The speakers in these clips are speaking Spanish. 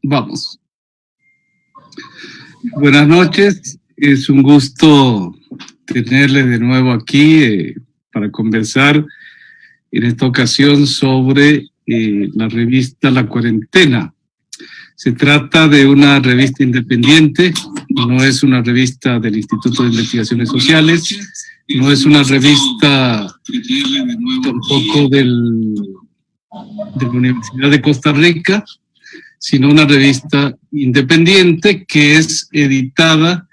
Vamos. Buenas noches, es un gusto tenerles de nuevo aquí para conversar en esta ocasión sobre la revista La Cuarentena. Se trata de una revista independiente, no es una revista del Instituto de Investigaciones Sociales, no es una revista tampoco de la Universidad de Costa Rica, sino una revista independiente que es editada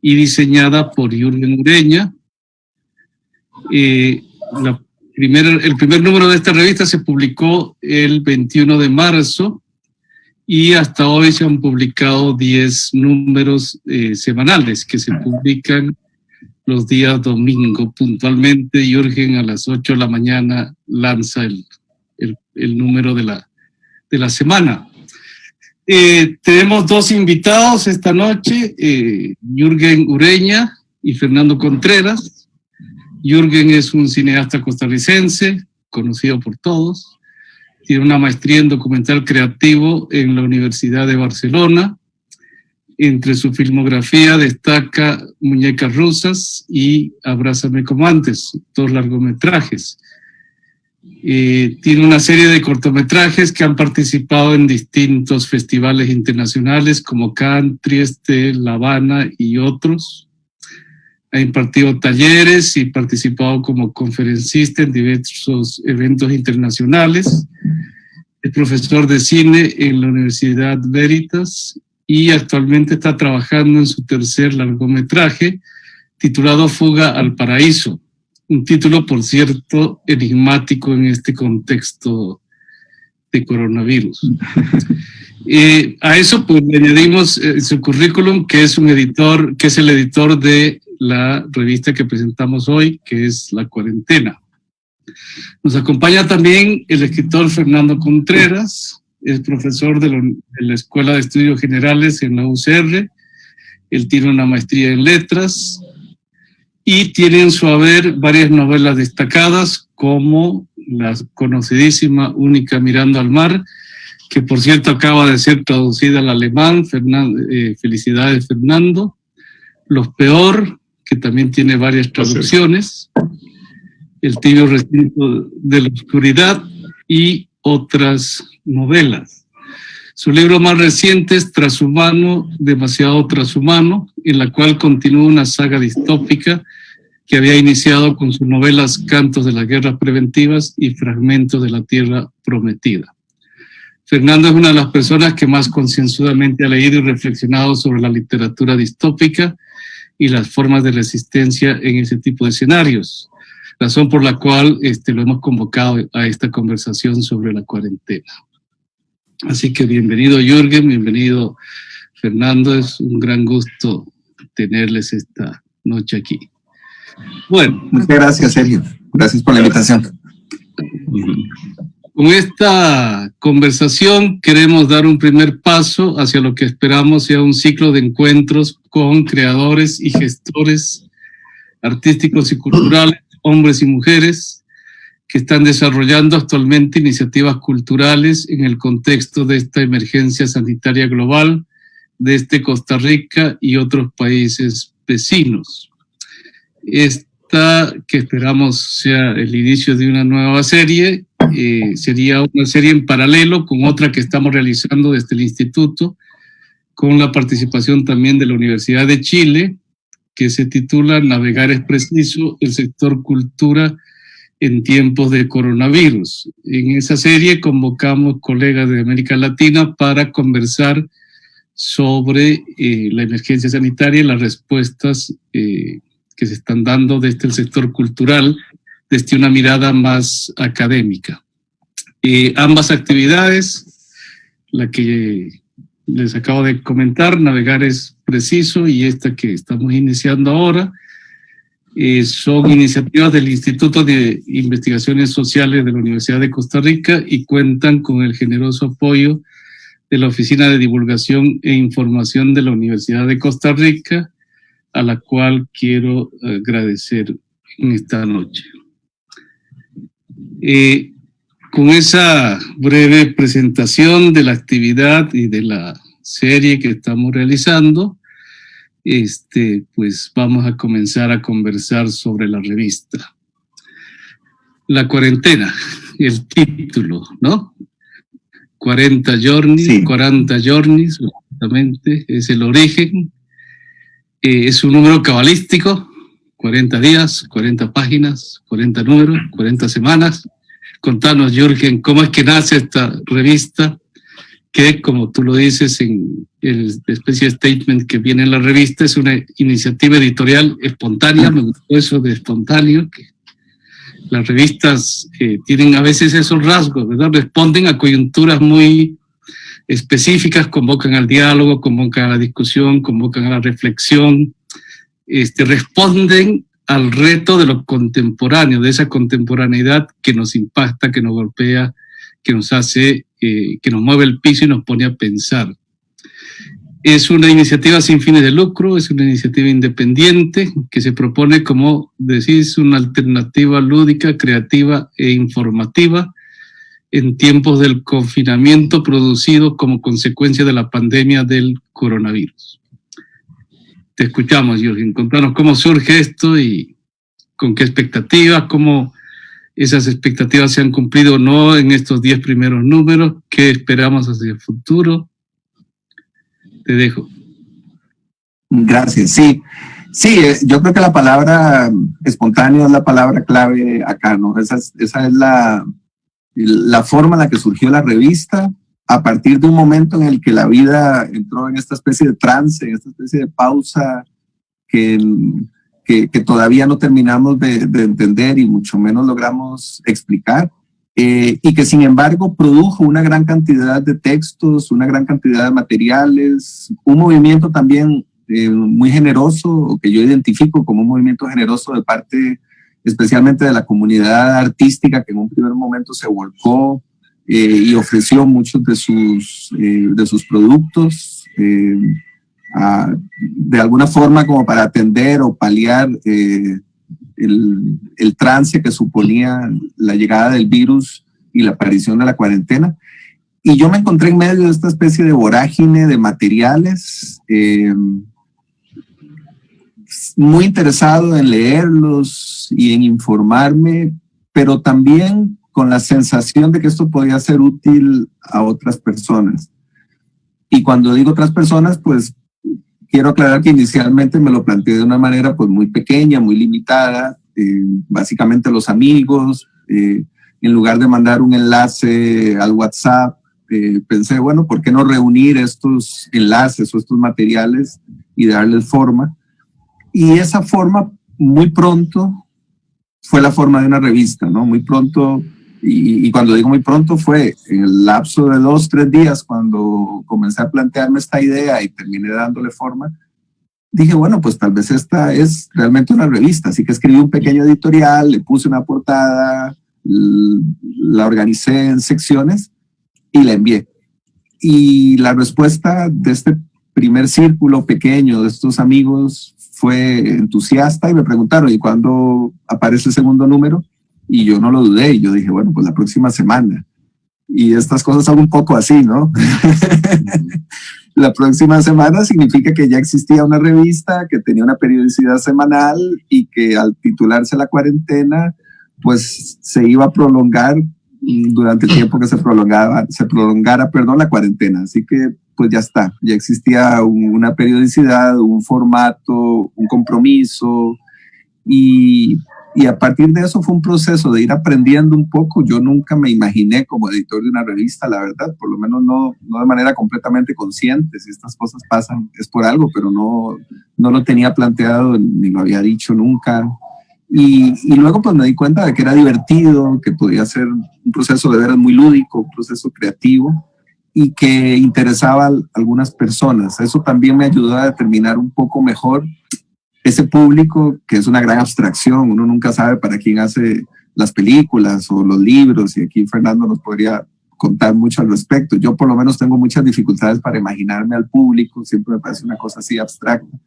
y diseñada por Jürgen Ureña. El primer número de esta revista se publicó el 21 de marzo y hasta hoy se han publicado 10 números semanales que se publican los días domingo. Puntualmente, Jürgen a las 8 de la mañana lanza el número de la semana. Tenemos dos invitados esta noche, Jürgen Ureña y Fernando Contreras. Jürgen es un cineasta costarricense, conocido por todos. Tiene una maestría en documental creativo en la Universidad de Barcelona. Entre su filmografía destaca Muñecas Rusas y Abrázame como antes, dos largometrajes. Tiene una serie de cortometrajes que han participado en distintos festivales internacionales como Cannes, Trieste, La Habana y otros. Ha impartido talleres y participado como conferencista en diversos eventos internacionales. Es profesor de cine en la Universidad Veritas y actualmente está trabajando en su tercer largometraje titulado Fuga al Paraíso. Un título, por cierto, enigmático en este contexto de coronavirus. A eso pues le añadimos su currículum, que es el editor de la revista que presentamos hoy, que es La Cuarentena. Nos acompaña también el escritor Fernando Contreras, es profesor de la Escuela de Estudios Generales en la UCR. Él tiene una maestría en letras y tiene en su haber varias novelas destacadas, como la conocidísima Única Mirando al Mar, que por cierto acaba de ser traducida al alemán. Felicidades, Fernando. Los Peor, que también tiene varias traducciones. El tibio recinto de la oscuridad y otras novelas. Su libro más reciente es Trashumano, demasiado trashumano, en la cual continúa una saga distópica que había iniciado con sus novelas Cantos de las Guerras Preventivas y Fragmentos de la Tierra Prometida. Fernando es una de las personas que más concienzudamente ha leído y reflexionado sobre la literatura distópica y las formas de resistencia en ese tipo de escenarios, razón por la cual lo hemos convocado a esta conversación sobre la cuarentena. Así que bienvenido Jürgen, bienvenido Fernando, es un gran gusto tenerles esta noche aquí. Bueno. Muchas gracias, Sergio. Gracias por la invitación. Con esta conversación queremos dar un primer paso hacia lo que esperamos sea un ciclo de encuentros con creadores y gestores artísticos y culturales, hombres y mujeres, que están desarrollando actualmente iniciativas culturales en el contexto de esta emergencia sanitaria global desde Costa Rica y otros países vecinos. Esta, que esperamos sea el inicio de una nueva serie, sería una serie en paralelo con otra que estamos realizando desde el Instituto, con la participación también de la Universidad de Chile, que se titula Navegar es preciso, el sector cultura en tiempos de coronavirus. En esa serie convocamos colegas de América Latina para conversar sobre la emergencia sanitaria y las respuestas que se están dando desde el sector cultural, desde una mirada más académica. Ambas actividades, la que les acabo de comentar, Navegar es preciso, y esta que estamos iniciando ahora, son iniciativas del Instituto de Investigaciones Sociales de la Universidad de Costa Rica y cuentan con el generoso apoyo de la Oficina de Divulgación e Información de la Universidad de Costa Rica, a la cual quiero agradecer en esta noche. con esa breve presentación de la actividad y de la serie que estamos realizando, pues vamos a comenzar a conversar sobre la revista. La cuarentena, el título, ¿no? 40 Journeys, sí. 40 Journeys, exactamente, es el origen. Es un número cabalístico, 40 días, 40 páginas, 40 números, 40 semanas. Contanos, Jürgen, cómo es que nace esta revista, que, como tú lo dices en el especie de statement que viene en la revista, es una iniciativa editorial espontánea. Me gustó eso de espontáneo, que las revistas tienen a veces esos rasgos, ¿verdad? Responden a coyunturas muy específicas, convocan al diálogo, convocan a la discusión, convocan a la reflexión, responden al reto de lo contemporáneo, de esa contemporaneidad que nos impacta, que nos golpea, que nos hace, que nos mueve el piso y nos pone a pensar. Es una iniciativa sin fines de lucro, es una iniciativa independiente que se propone, como decís, una alternativa lúdica, creativa e informativa en tiempos del confinamiento producido como consecuencia de la pandemia del coronavirus. Te escuchamos, Jürgen. Contanos cómo surge esto y con qué expectativas, cómo esas expectativas se han cumplido o no en estos 10 primeros números, qué esperamos hacia el futuro. Te dejo. Gracias. Sí, yo creo que la palabra espontáneo es la palabra clave acá, ¿no? Esa es la forma en la que surgió la revista, a partir de un momento en el que la vida entró en esta especie de trance, en esta especie de pausa que todavía no terminamos de entender y mucho menos logramos explicar, y que sin embargo produjo una gran cantidad de textos, una gran cantidad de materiales, un movimiento también muy generoso, que yo identifico como un movimiento generoso de parte especialmente de la comunidad artística, que en un primer momento se volcó y ofreció muchos de sus productos de alguna forma como para atender o paliar el trance que suponía la llegada del virus y la aparición de la cuarentena. Y yo me encontré en medio de esta especie de vorágine de materiales, muy interesado en leerlos y en informarme, pero también con la sensación de que esto podía ser útil a otras personas. Y cuando digo otras personas, pues quiero aclarar que inicialmente me lo planteé de una manera pues muy pequeña, muy limitada, básicamente los amigos. En lugar de mandar un enlace al WhatsApp, pensé, bueno, ¿por qué no reunir estos enlaces o estos materiales y darles forma? Y esa forma muy pronto fue la forma de una revista, ¿no? Muy pronto, y cuando digo muy pronto fue en el lapso de 2-3 días cuando comencé a plantearme esta idea y terminé dándole forma, dije, bueno, pues tal vez esta es realmente una revista. Así que escribí un pequeño editorial, le puse una portada, la organicé en secciones y la envié. Y la respuesta de este primer círculo pequeño de estos amigos fue entusiasta y me preguntaron, ¿y cuándo aparece el segundo número? Y yo no lo dudé, y yo dije, bueno, pues la próxima semana. Y estas cosas son un poco así, ¿no? La próxima semana significa que ya existía una revista, que tenía una periodicidad semanal y que al titularse La Cuarentena, pues se iba a prolongar durante el tiempo que se prolongara, la cuarentena. Así que pues ya está, ya existía una periodicidad, un formato, un compromiso, y a partir de eso fue un proceso de ir aprendiendo un poco. Yo nunca me imaginé como editor de una revista, la verdad, por lo menos no de manera completamente consciente. Si estas cosas pasan es por algo, pero no lo tenía planteado ni lo había dicho nunca. Y luego pues me di cuenta de que era divertido, que podía ser un proceso de veras muy lúdico, un proceso creativo, y que interesaba a algunas personas. Eso también me ayudó a determinar un poco mejor ese público, que es una gran abstracción. Uno nunca sabe para quién hace las películas o los libros, y aquí Fernando nos podría contar mucho al respecto. Yo por lo menos tengo muchas dificultades para imaginarme al público, siempre me parece una cosa así abstracta.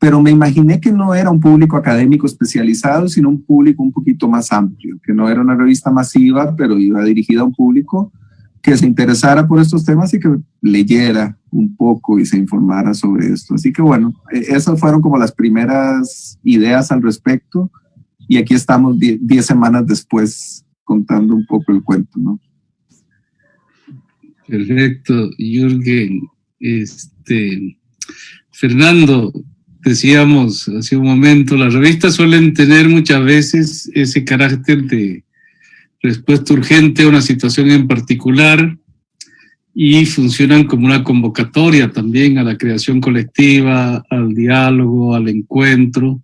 pero me imaginé que no era un público académico especializado, sino un público un poquito más amplio, que no era una revista masiva, pero iba dirigida a un público que se interesara por estos temas y que leyera un poco y se informara sobre esto. Así que bueno, esas fueron como las primeras ideas al respecto, y aquí estamos 10 semanas después contando un poco el cuento, ¿no? Perfecto, Jürgen. Fernando, decíamos hace un momento, las revistas suelen tener muchas veces ese carácter de respuesta urgente a una situación en particular y funcionan como una convocatoria también a la creación colectiva, al diálogo, al encuentro.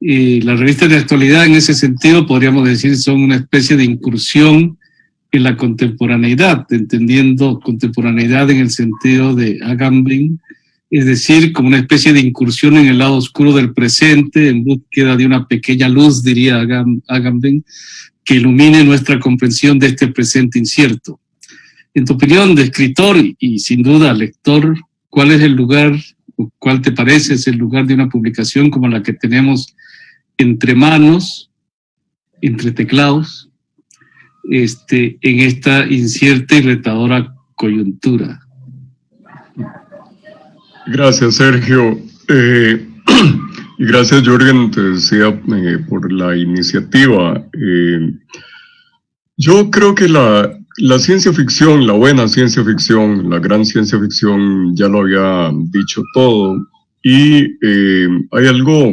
Las revistas de actualidad en ese sentido podríamos decir son una especie de incursión en la contemporaneidad, entendiendo contemporaneidad en el sentido de Agamben, es decir, como una especie de incursión en el lado oscuro del presente, en búsqueda de una pequeña luz, diría Agamben, que ilumine nuestra comprensión de este presente incierto. En tu opinión de escritor y sin duda lector, ¿cuál es el lugar, o cuál te parece es el lugar de una publicación como la que tenemos entre manos, entre teclados, en esta incierta y retadora coyuntura? Gracias, Sergio. Y gracias, Jürgen, te decía, por la iniciativa. Yo creo que la ciencia ficción, la buena ciencia ficción, la gran ciencia ficción, ya lo había dicho todo. Y hay algo,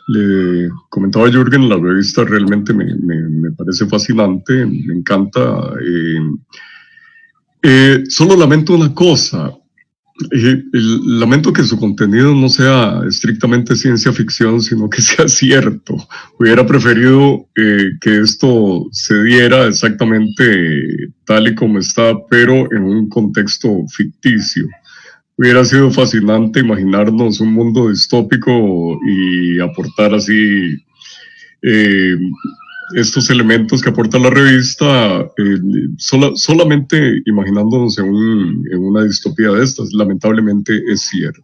le comentaba a Jürgen, la revista realmente me parece fascinante, me encanta. Solo lamento una cosa. Lamento que su contenido no sea estrictamente ciencia ficción, sino que sea cierto. Hubiera preferido que esto se diera exactamente tal y como está, pero en un contexto ficticio. Hubiera sido fascinante imaginarnos un mundo distópico y aportar así estos elementos que aporta la revista, solamente imaginándonos en una distopía de estas. Lamentablemente es cierto.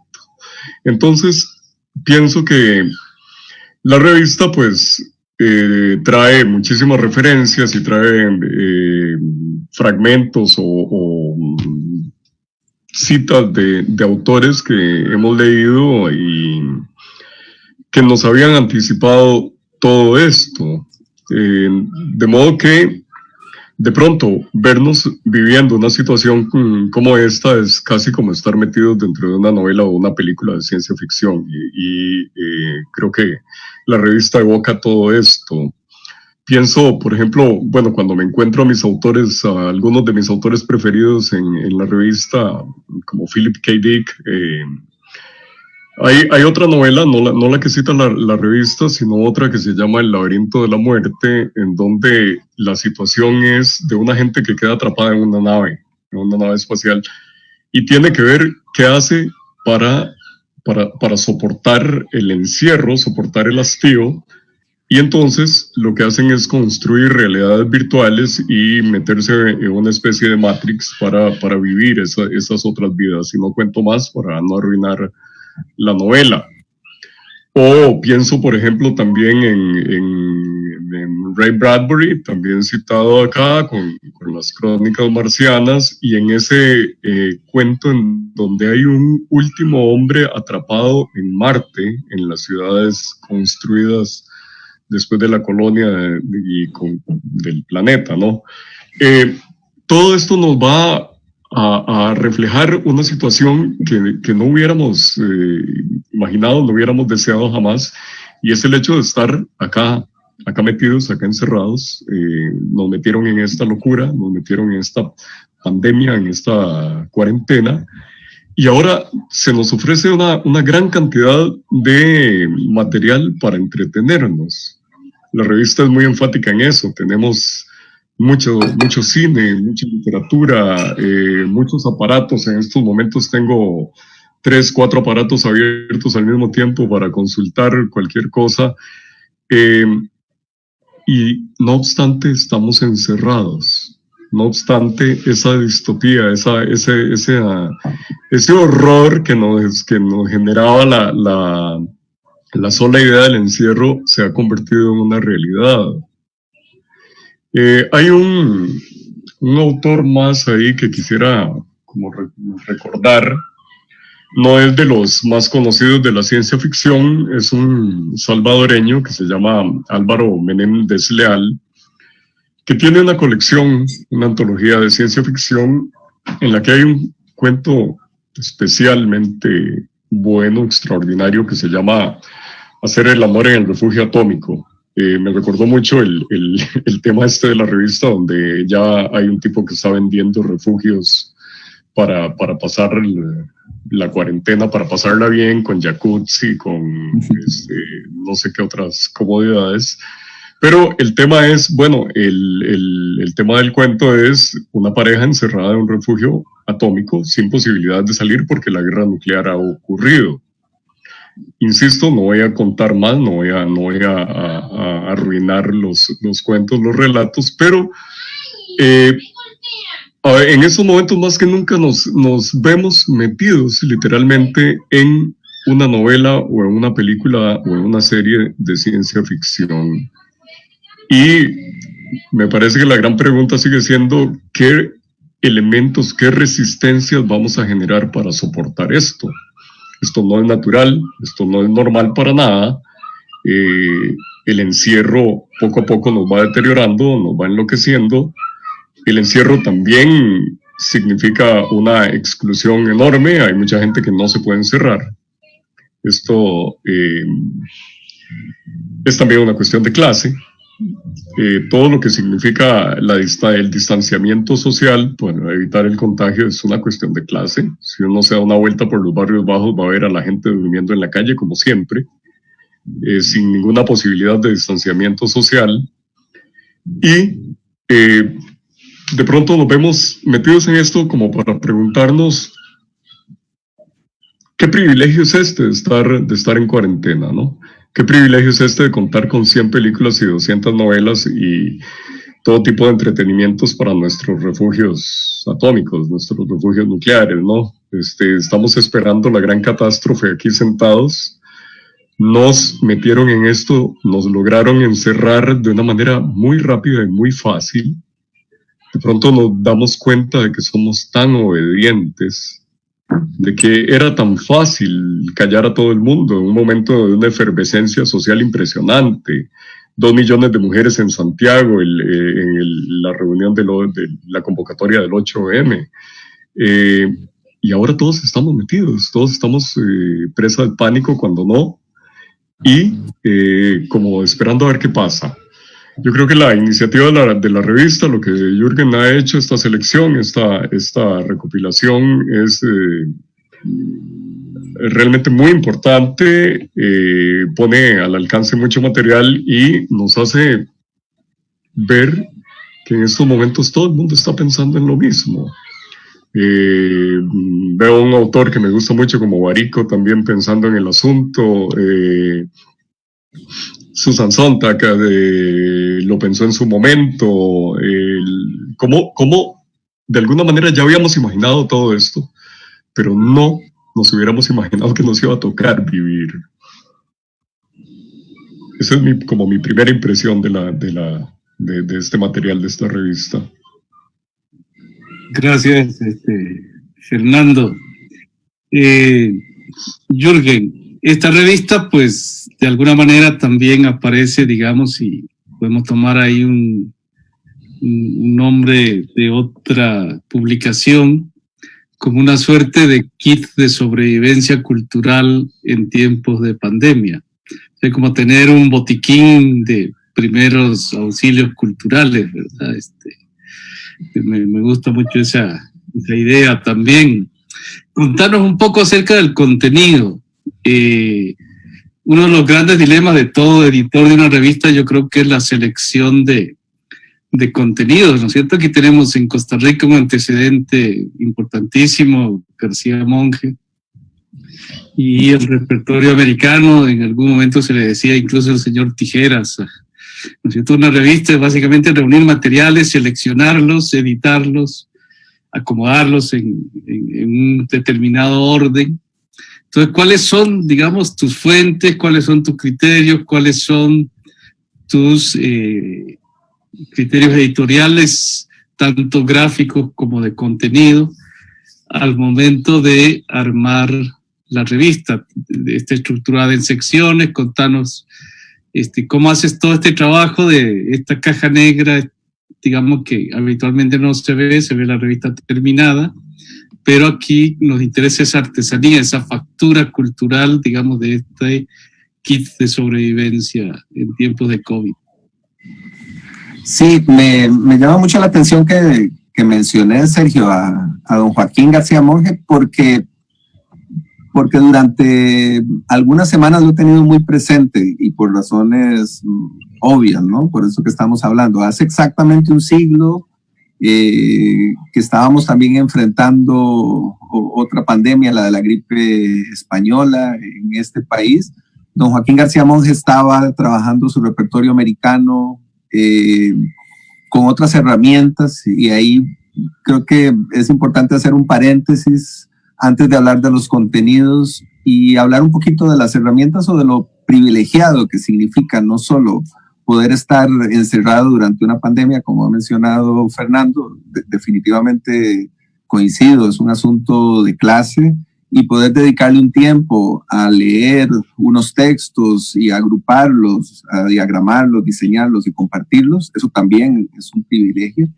Entonces, pienso que la revista pues trae muchísimas referencias y trae fragmentos o citas de autores que hemos leído y que nos habían anticipado todo esto. De modo que de pronto vernos viviendo una situación como esta es casi como estar metidos dentro de una novela o una película de ciencia ficción, y creo que la revista evoca todo esto. Pienso, por ejemplo, bueno, cuando me encuentro a mis autores, a algunos de mis autores preferidos en la revista, como Philip K. Dick, hay otra novela, no la que cita la revista, sino otra que se llama El laberinto de la muerte, en donde la situación es de una gente que queda atrapada en una nave espacial, y tiene que ver qué hace para soportar el encierro, soportar el hastío, y entonces lo que hacen es construir realidades virtuales y meterse en una especie de Matrix para vivir esas otras vidas. Y no cuento más para no arruinar la novela. O pienso, por ejemplo, también en Ray Bradbury, también citado acá, con las Crónicas Marcianas, y en ese cuento en donde hay un último hombre atrapado en Marte, en las ciudades construidas después de la colonia del planeta, ¿no? Todo esto nos va a reflejar una situación que no hubiéramos imaginado, no hubiéramos deseado jamás, y es el hecho de estar acá metidos, acá encerrados. Nos metieron en esta locura, nos metieron en esta pandemia, en esta cuarentena, y ahora se nos ofrece una gran cantidad de material para entretenernos. La revista es muy enfática en eso. Tenemos mucho cine, mucha literatura, muchos aparatos. En estos momentos tengo 3, 4 aparatos abiertos al mismo tiempo para consultar cualquier cosa. Y no obstante, estamos encerrados. No obstante, esa distopía, ese horror que nos generaba la sola idea del encierro se ha convertido en una realidad. Hay un autor más ahí que quisiera como recordar. No es de los más conocidos de la ciencia ficción, es un salvadoreño que se llama Álvaro Menéndez Leal, que tiene una colección, una antología de ciencia ficción en la que hay un cuento especialmente bueno, extraordinario, que se llama Hacer el amor en el refugio atómico. Me recordó mucho el tema este de la revista, donde ya hay un tipo que está vendiendo refugios para pasar la cuarentena, para pasarla bien, con jacuzzi, con no sé qué otras comodidades. Pero el tema es, bueno, el tema del cuento es una pareja encerrada en un refugio atómico sin posibilidad de salir porque la guerra nuclear ha ocurrido. Insisto, no voy a contar más, no voy a arruinar los cuentos, los relatos, pero en esos momentos más que nunca nos vemos metidos literalmente en una novela o en una película o en una serie de ciencia ficción. Y me parece que la gran pregunta sigue siendo qué elementos, qué resistencias vamos a generar para soportar esto. Esto no es natural, esto no es normal para nada. El encierro poco a poco nos va deteriorando, nos va enloqueciendo. El encierro también significa una exclusión enorme. Hay mucha gente que no se puede encerrar. Esto es también una cuestión de clase. Todo lo que significa el distanciamiento social, bueno, evitar el contagio es una cuestión de clase. Si uno se da una vuelta por los barrios bajos, va a ver a la gente durmiendo en la calle, como siempre, sin ninguna posibilidad de distanciamiento social. Y de pronto nos vemos metidos en esto como para preguntarnos qué privilegio es este de estar en cuarentena, ¿no? Qué privilegio es este de contar con 100 películas y 200 novelas y todo tipo de entretenimientos para nuestros refugios atómicos, nuestros refugios nucleares, ¿no? Estamos esperando la gran catástrofe aquí sentados. Nos metieron en esto, nos lograron encerrar de una manera muy rápida y muy fácil. De pronto nos damos cuenta de que somos tan obedientes, de que era tan fácil callar a todo el mundo en un momento de una efervescencia social impresionante. 2 millones de mujeres en Santiago en la reunión de la convocatoria del 8M. Y ahora todos estamos metidos, todos estamos presa del pánico cuando no, y como esperando a ver qué pasa. Yo creo que la iniciativa de la revista, lo que Jürgen ha hecho, esta selección, esta recopilación, es realmente muy importante, pone al alcance mucho material y nos hace ver que en estos momentos todo el mundo está pensando en lo mismo. Veo un autor que me gusta mucho como Barico también pensando en el asunto. Susan Sontag lo pensó en su momento, cómo de alguna manera ya habíamos imaginado todo esto, pero no nos hubiéramos imaginado que nos iba a tocar vivir. Esa es como mi primera impresión de este material, de esta revista. Gracias, Fernando. Jürgen, esta revista, pues, de alguna manera también aparece, digamos, y podemos tomar ahí un nombre de otra publicación, como una suerte de kit de sobrevivencia cultural en tiempos de pandemia. O sea, como tener un botiquín de primeros auxilios culturales, ¿verdad? Me gusta mucho esa idea también. Contanos un poco acerca del contenido. Uno de los grandes dilemas de todo editor de una revista, yo creo que es la selección de contenidos, ¿no es cierto? Aquí tenemos en Costa Rica un antecedente importantísimo, García Monge, y el repertorio americano, en algún momento se le decía incluso el señor Tijeras, ¿no es cierto? Una revista es básicamente reunir materiales, seleccionarlos, editarlos, acomodarlos en un determinado orden. Entonces, ¿cuáles son, digamos, tus fuentes? ¿Cuáles son tus criterios? ¿Cuáles son tus criterios editoriales, tanto gráficos como de contenido, al momento de armar la revista? Está estructurada en secciones. Contanos cómo haces todo este trabajo de esta caja negra, digamos, que habitualmente no se ve la revista terminada, pero aquí nos interesa esa artesanía, esa factura cultural, digamos, de este kit de sobrevivencia en tiempos de COVID. Sí, me llama mucho la atención que mencioné, Sergio, a don Joaquín García Monge, porque durante algunas semanas lo he tenido muy presente y por razones obvias, ¿no? Por eso que estamos hablando. Hace exactamente un siglo que estábamos también enfrentando otra pandemia, la de la gripe española en este país. Don Joaquín García Monge estaba trabajando su repertorio americano con otras herramientas, y ahí creo que es importante hacer un paréntesis antes de hablar de los contenidos y hablar un poquito de las herramientas o de lo privilegiado que significa no solo poder estar encerrado durante una pandemia, como ha mencionado Fernando. Definitivamente coincido, es un asunto de clase, y poder dedicarle un tiempo a leer unos textos y agruparlos, a diagramarlos, diseñarlos y compartirlos, eso también es un privilegio.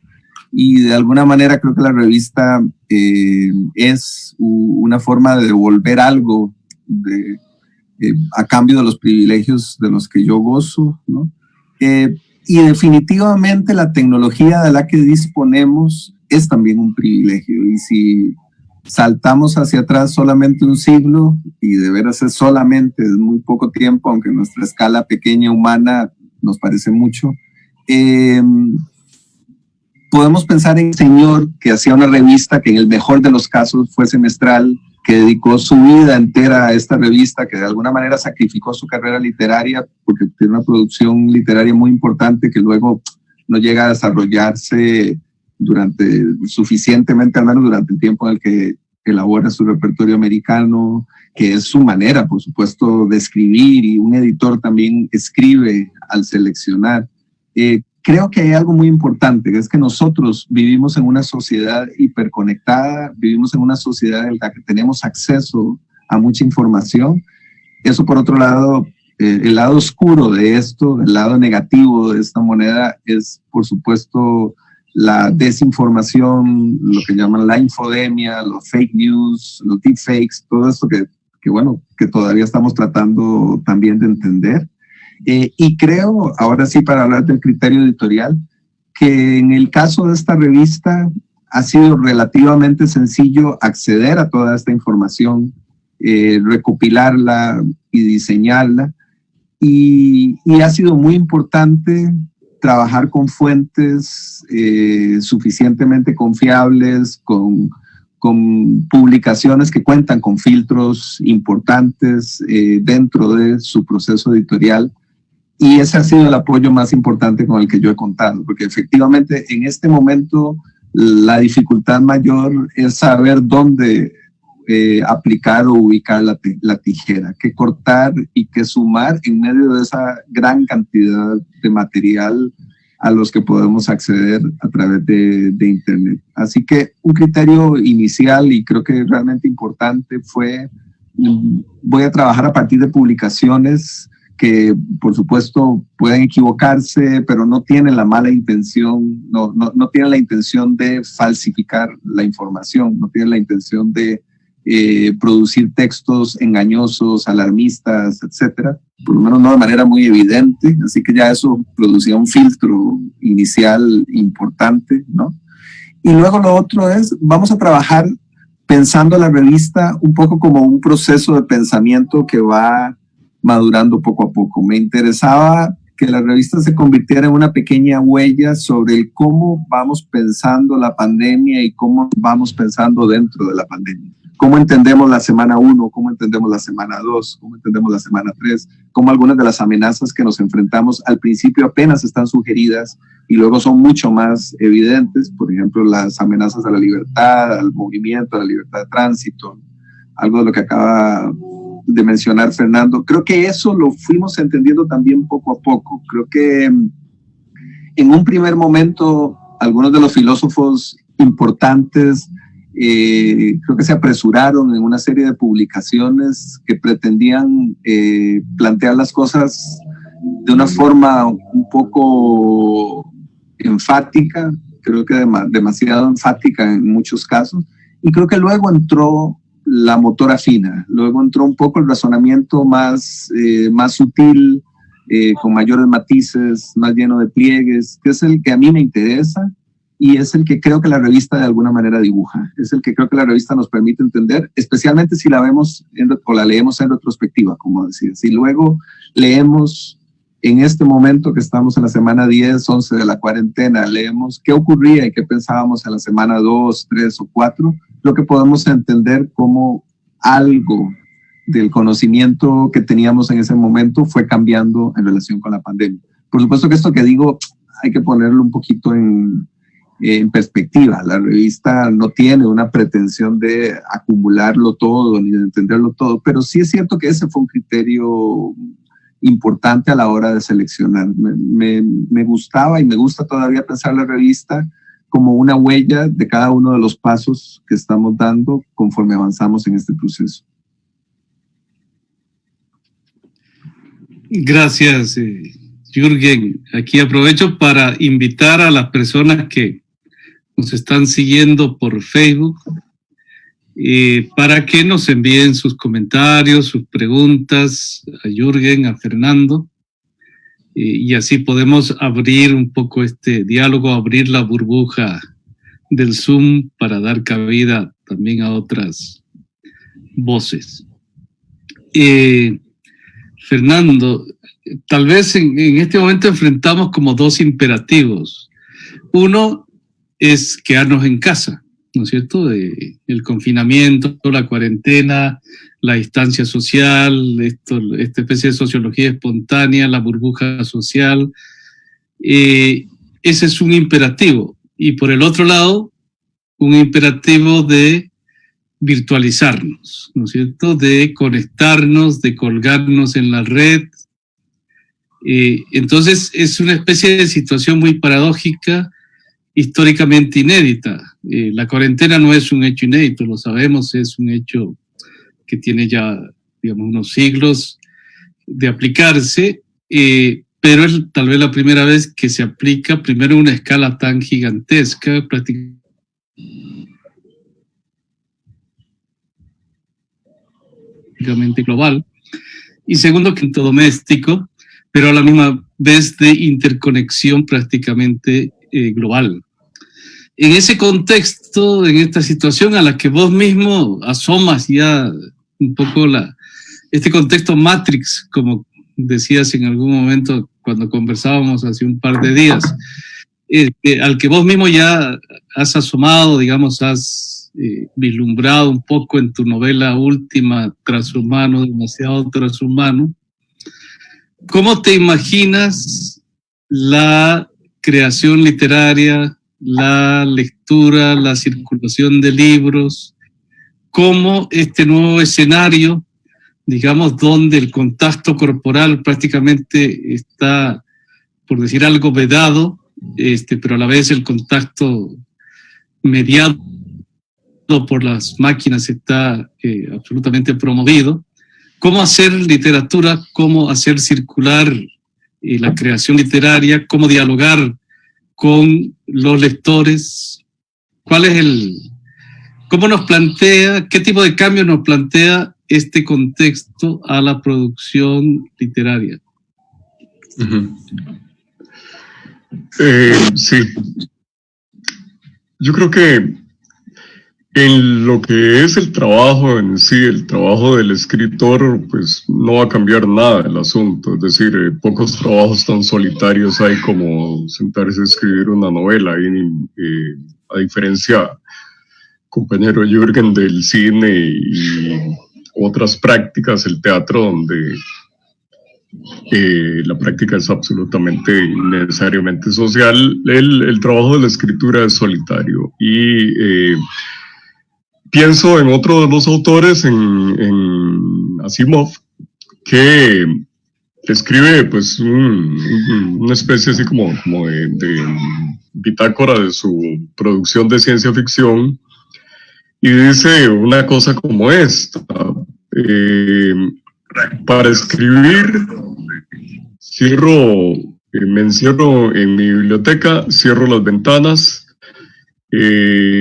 Y de alguna manera creo que la revista es una forma de devolver algo a cambio de los privilegios de los que yo gozo, ¿no? Y definitivamente la tecnología de la que disponemos es también un privilegio. Y si saltamos hacia atrás solamente un siglo, y de veras es solamente muy poco tiempo, aunque nuestra escala pequeña humana nos parece mucho, podemos pensar en el señor que hacía una revista que en el mejor de los casos fue semestral, que dedicó su vida entera a esta revista, que de alguna manera sacrificó su carrera literaria porque tiene una producción literaria muy importante que luego no llega a desarrollarse suficientemente, al menos durante el tiempo en el que elabora su repertorio americano, que es su manera, por supuesto, de escribir, y un editor también escribe al seleccionar. Creo que hay algo muy importante, que es que nosotros vivimos en una sociedad hiperconectada, vivimos en una sociedad en la que tenemos acceso a mucha información. Eso, por otro lado, el lado oscuro de esto, el lado negativo de esta moneda es, por supuesto, la desinformación, lo que llaman la infodemia, los fake news, los deepfakes, todo esto que todavía estamos tratando también de entender. Y creo, ahora sí, para hablar del criterio editorial, que en el caso de esta revista ha sido relativamente sencillo acceder a toda esta información, recopilarla y diseñarla, y ha sido muy importante trabajar con fuentes suficientemente confiables, con publicaciones que cuentan con filtros importantes dentro de su proceso editorial. Y ese ha sido el apoyo más importante con el que yo he contado, porque efectivamente en este momento la dificultad mayor es saber dónde aplicar o ubicar la tijera, qué cortar y qué sumar en medio de esa gran cantidad de material a los que podemos acceder a través de Internet. Así que un criterio inicial, y creo que realmente importante, fue: voy a trabajar a partir de publicaciones que, por supuesto, pueden equivocarse, pero no tienen la mala intención, no tienen la intención de falsificar la información, no tienen la intención de producir textos engañosos, alarmistas, etcétera, por lo menos no de manera muy evidente. Así que ya eso producía un filtro inicial importante, ¿no? Y luego lo otro es, vamos a trabajar pensando la revista un poco como un proceso de pensamiento que va madurando poco a poco. Me interesaba que la revista se convirtiera en una pequeña huella sobre el cómo vamos pensando la pandemia y cómo vamos pensando dentro de la pandemia. cómo entendemos la semana 1, cómo entendemos la semana 2, cómo entendemos la semana 3, cómo algunas de las amenazas que nos enfrentamos al principio apenas están sugeridas y luego son mucho más evidentes. Por ejemplo, las amenazas a la libertad, al movimiento, a la libertad de tránsito, algo de lo que acaba de mencionar Fernando. Creo que eso lo fuimos entendiendo también poco a poco. Creo que en un primer momento algunos de los filósofos importantes creo que se apresuraron en una serie de publicaciones que pretendían plantear las cosas de una forma un poco enfática, creo que demasiado enfática en muchos casos, y creo que luego entró la motora fina, luego entró un poco el razonamiento más sutil, con mayores matices, más lleno de pliegues, que es el que a mí me interesa y es el que creo que la revista de alguna manera dibuja, es el que creo que la revista nos permite entender, especialmente si la vemos o la leemos en retrospectiva, como decía. Si luego leemos en este momento que estamos en la semana 10, 11 de la cuarentena, leemos qué ocurría y qué pensábamos en la semana 2, 3 o 4, lo que podemos entender como algo del conocimiento que teníamos en ese momento fue cambiando en relación con la pandemia. Por supuesto que esto que digo hay que ponerlo un poquito en perspectiva. La revista no tiene una pretensión de acumularlo todo ni de entenderlo todo, pero sí es cierto que ese fue un criterio importante a la hora de seleccionar. Me gustaba y me gusta todavía pensar la revista como una huella de cada uno de los pasos que estamos dando conforme avanzamos en este proceso. Gracias, Jürgen. Aquí aprovecho para invitar a las personas que nos están siguiendo por Facebook para que nos envíen sus comentarios, sus preguntas a Jürgen, a Fernando, y así podemos abrir un poco este diálogo, abrir la burbuja del Zoom para dar cabida también a otras voces. Fernando, tal vez en este momento enfrentamos como dos imperativos. Uno es quedarnos en casa, ¿no es cierto? El confinamiento, la cuarentena, la distancia social, esta especie de sociología espontánea, la burbuja social. Ese es un imperativo. Y por el otro lado, un imperativo de virtualizarnos, ¿no es cierto? De conectarnos, de colgarnos en la red. Entonces es una especie de situación muy paradójica, históricamente inédita. La cuarentena no es un hecho inédito, lo sabemos, es un hecho que tiene ya, digamos, unos siglos de aplicarse, pero es tal vez la primera vez que se aplica, primero en una escala tan gigantesca, prácticamente global, y segundo, que doméstico, pero a la misma vez de interconexión prácticamente global. En ese contexto, en esta situación a la que vos mismo asomas ya un poco este contexto Matrix, como decías en algún momento cuando conversábamos hace un par de días, al que vos mismo ya has asomado, digamos, has vislumbrado un poco en tu novela última, Transhumano, demasiado transhumano. ¿Cómo te imaginas la creación literaria, la lectura, la circulación de libros, como este nuevo escenario, digamos, donde el contacto corporal prácticamente está, por decir algo, vedado, pero a la vez el contacto mediado por las máquinas está absolutamente promovido? ¿Cómo hacer literatura? ¿Cómo hacer circular la creación literaria? ¿Cómo dialogar con los lectores? ¿Cómo nos plantea, qué tipo de cambio nos plantea este contexto a la producción literaria? Sí. Yo creo que en lo que es el trabajo en sí, el trabajo del escritor, pues no va a cambiar nada el asunto. Es decir, pocos trabajos tan solitarios hay como sentarse a escribir una novela. A diferencia compañero Jürgen, del cine y otras prácticas, el teatro, donde la práctica es absolutamente necesariamente social. El trabajo de la escritura es solitario y pienso en otro de los autores, en Asimov, que escribe pues una especie así como de bitácora de su producción de ciencia ficción, y dice una cosa como esta: para escribir me encierro en mi biblioteca, cierro las ventanas,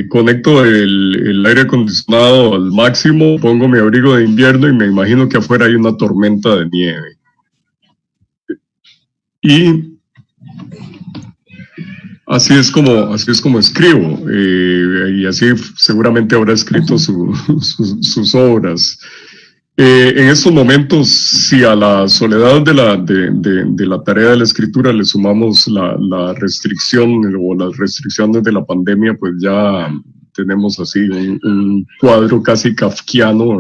conecto el aire acondicionado al máximo, pongo mi abrigo de invierno y me imagino que afuera hay una tormenta de nieve. Y así es como escribo, y así seguramente habrá escrito sus obras. En estos momentos, si a la soledad de la tarea de la escritura le sumamos la restricción o las restricciones de la pandemia, pues ya tenemos así un cuadro casi kafkiano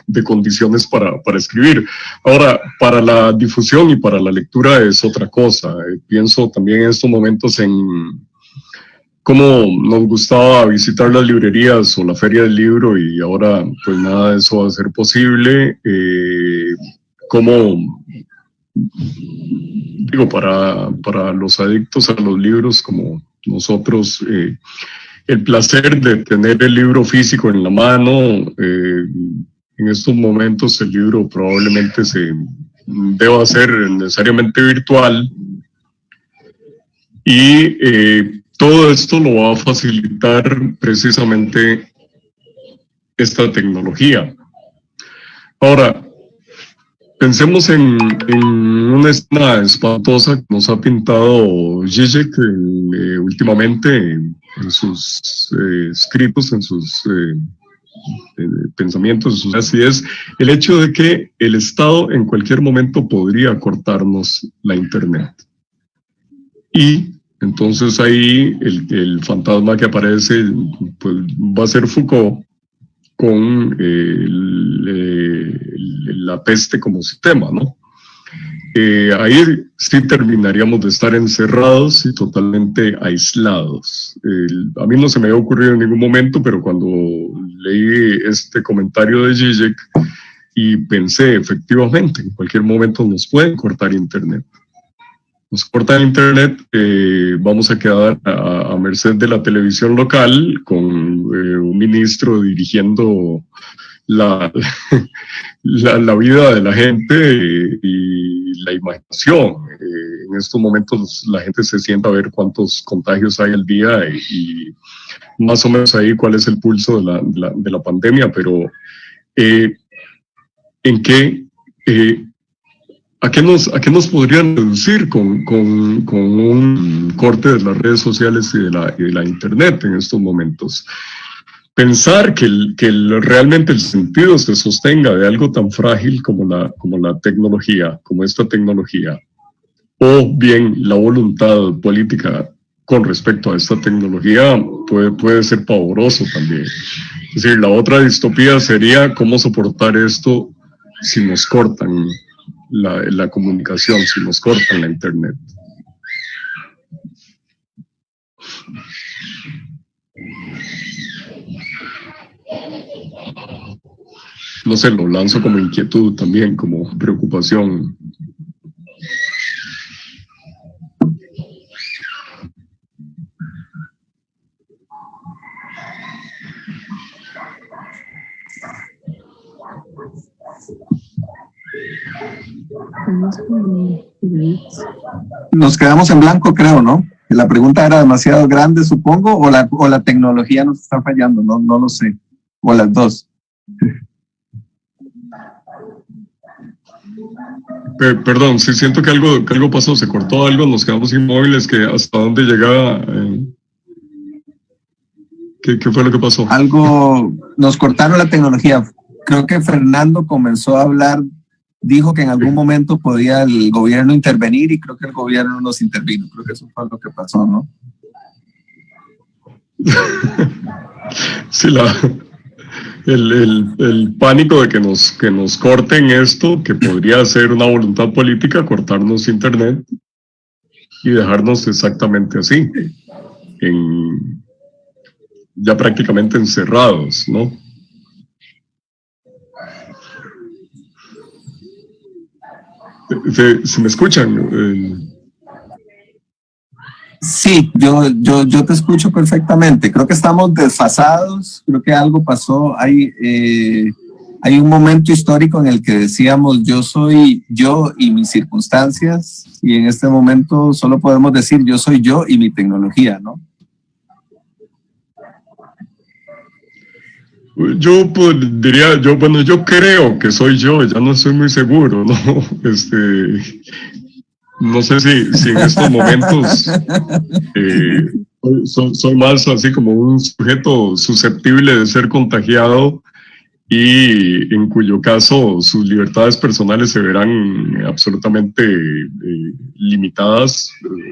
de condiciones para escribir. Ahora, para la difusión y para la lectura es otra cosa. Pienso también en estos momentos en cómo nos gustaba visitar las librerías o la feria del libro, y ahora pues nada de eso va a ser posible. Cómo, digo, para los adictos a los libros como nosotros, el placer de tener el libro físico en la mano. En estos momentos el libro probablemente deba ser necesariamente virtual, y todo esto lo va a facilitar precisamente esta tecnología. Ahora, pensemos en una escena espantosa que nos ha pintado Zizek últimamente en sus escritos, en sus pensamientos, así es el hecho de que el Estado en cualquier momento podría cortarnos la Internet. Y entonces ahí el fantasma que aparece pues va a ser Foucault con la peste como sistema, ¿no? Ahí sí terminaríamos de estar encerrados y totalmente aislados. A mí no se me había ocurrido en ningún momento, pero cuando leí este comentario de Zizek y pensé, efectivamente, en cualquier momento nos pueden cortar Internet. Nos cortan Internet, vamos a quedar a merced de la televisión local, con un ministro dirigiendo la vida de la gente y la imaginación. En estos momentos la gente se sienta a ver cuántos contagios hay al día y más o menos ahí cuál es el pulso de la pandemia, pero ¿en qué... ¿A qué nos podrían reducir con un corte de las redes sociales y de la Internet en estos momentos? Pensar que realmente el sentido se sostenga de algo tan frágil como la tecnología, como esta tecnología, o bien la voluntad política con respecto a esta tecnología, puede ser pavoroso también. Es decir, la otra distopía sería cómo soportar esto si nos cortan la comunicación, si nos cortan la Internet. No sé, lo lanzo como inquietud también, como preocupación. Nos quedamos en blanco, creo, ¿no? La pregunta era demasiado grande, supongo, o la tecnología nos está fallando, no lo sé, o las dos. Perdón, sí siento que algo pasó, se cortó algo, nos quedamos inmóviles, que hasta dónde llegaba. ¿Qué fue lo que pasó? Algo, nos cortaron la tecnología. Creo que Fernando comenzó a hablar, dijo que en algún momento podía el gobierno intervenir, y creo que el gobierno nos intervino. Creo que eso fue lo que pasó, ¿no? Sí, el pánico de que nos corten esto, que podría ser una voluntad política, cortarnos internet y dejarnos exactamente así, ya prácticamente encerrados, ¿no? ¿Se me escuchan? Sí, yo te escucho perfectamente. Creo que estamos desfasados, creo que algo pasó. Hay un momento histórico en el que decíamos yo soy yo y mis circunstancias, y en este momento solo podemos decir yo soy yo y mi tecnología, ¿no? Yo diría, yo creo que soy yo, ya no estoy muy seguro, ¿no? No sé si en estos momentos soy más así como un sujeto susceptible de ser contagiado y en cuyo caso sus libertades personales se verán absolutamente limitadas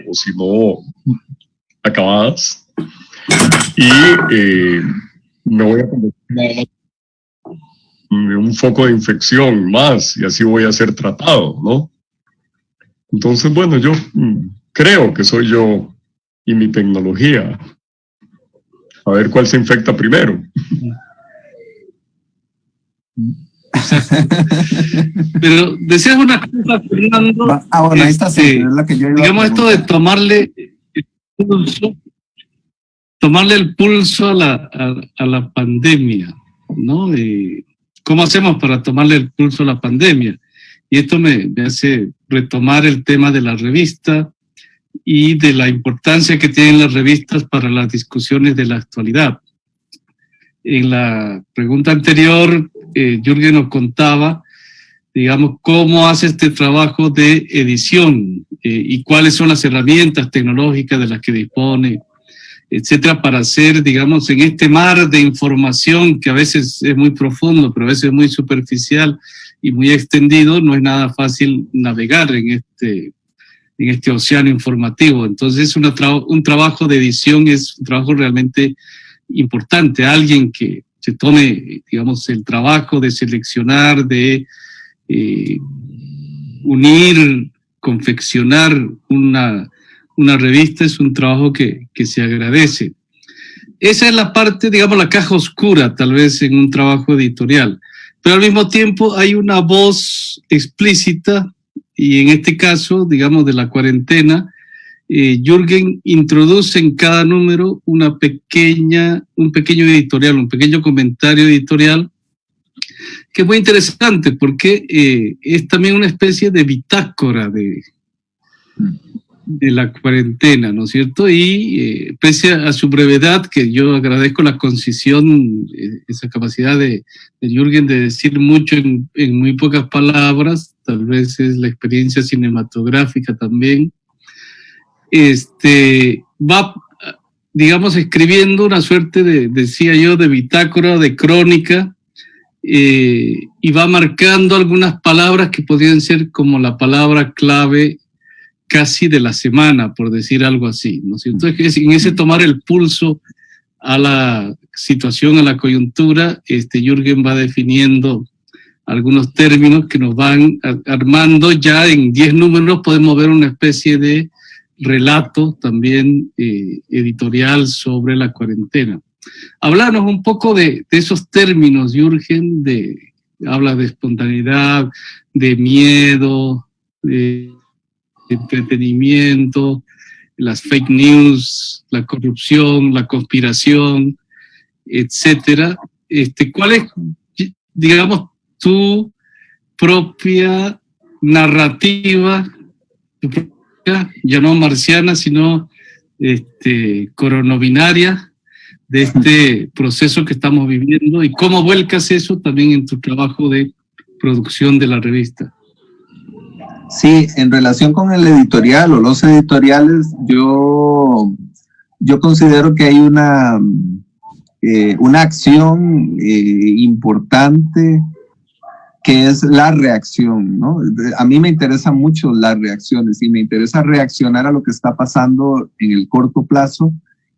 o si no acabadas. Y me voy a convertir en un foco de infección más y así voy a ser tratado, ¿no? Entonces, bueno, yo creo que soy yo y mi tecnología. A ver cuál se infecta primero. Pero decías una cosa, Fernando. Bueno, ahí está, sí, es la que yo iba digamos, esto de tomarle el pulso a la pandemia, ¿no? ¿Cómo hacemos para tomarle el pulso a la pandemia? Y esto me hace retomar el tema de la revista y de la importancia que tienen las revistas para las discusiones de la actualidad. En la pregunta anterior, Jürgen nos contaba, digamos, cómo hace este trabajo de edición y cuáles son las herramientas tecnológicas de las que dispone, etcétera, para hacer, digamos, en este mar de información que a veces es muy profundo, pero a veces es muy superficial y muy extendido, no es nada fácil navegar en este océano informativo. Entonces, un trabajo de edición es un trabajo realmente importante. Alguien que se tome, digamos, el trabajo de seleccionar, de unir, confeccionar una revista es un trabajo que se agradece. Esa es la parte, digamos, la caja oscura, tal vez, en un trabajo editorial. Pero al mismo tiempo hay una voz explícita, y en este caso, digamos, de la cuarentena, Jürgen introduce en cada número un pequeño editorial, un pequeño comentario editorial, que es muy interesante porque es también una especie de bitácora de la cuarentena, ¿no es cierto? Y pese a su brevedad, que yo agradezco la concisión, esa capacidad de Jürgen de decir mucho en muy pocas palabras, tal vez es la experiencia cinematográfica también, va, digamos, escribiendo una suerte decía yo, de bitácora, de crónica, y va marcando algunas palabras que podrían ser como la palabra clave casi de la semana, por decir algo así, ¿no es cierto? En ese tomar el pulso a la situación, a la coyuntura, Jürgen va definiendo algunos términos que nos van armando. Ya en 10 números podemos ver una especie de relato también editorial sobre la cuarentena. Háblanos un poco de esos términos, Jürgen, habla de espontaneidad, de miedo, de entretenimiento, las fake news, la corrupción, la conspiración, etcétera. ¿Cuál es, digamos, tu propia narrativa, ya no marciana, sino cronovinaria, de este proceso que estamos viviendo, y cómo vuelcas eso también en tu trabajo de producción de la revista? Sí, en relación con el editorial o los editoriales, yo considero que hay una acción importante que es la reacción, ¿no? A mí me interesan mucho las reacciones y me interesa reaccionar a lo que está pasando en el corto plazo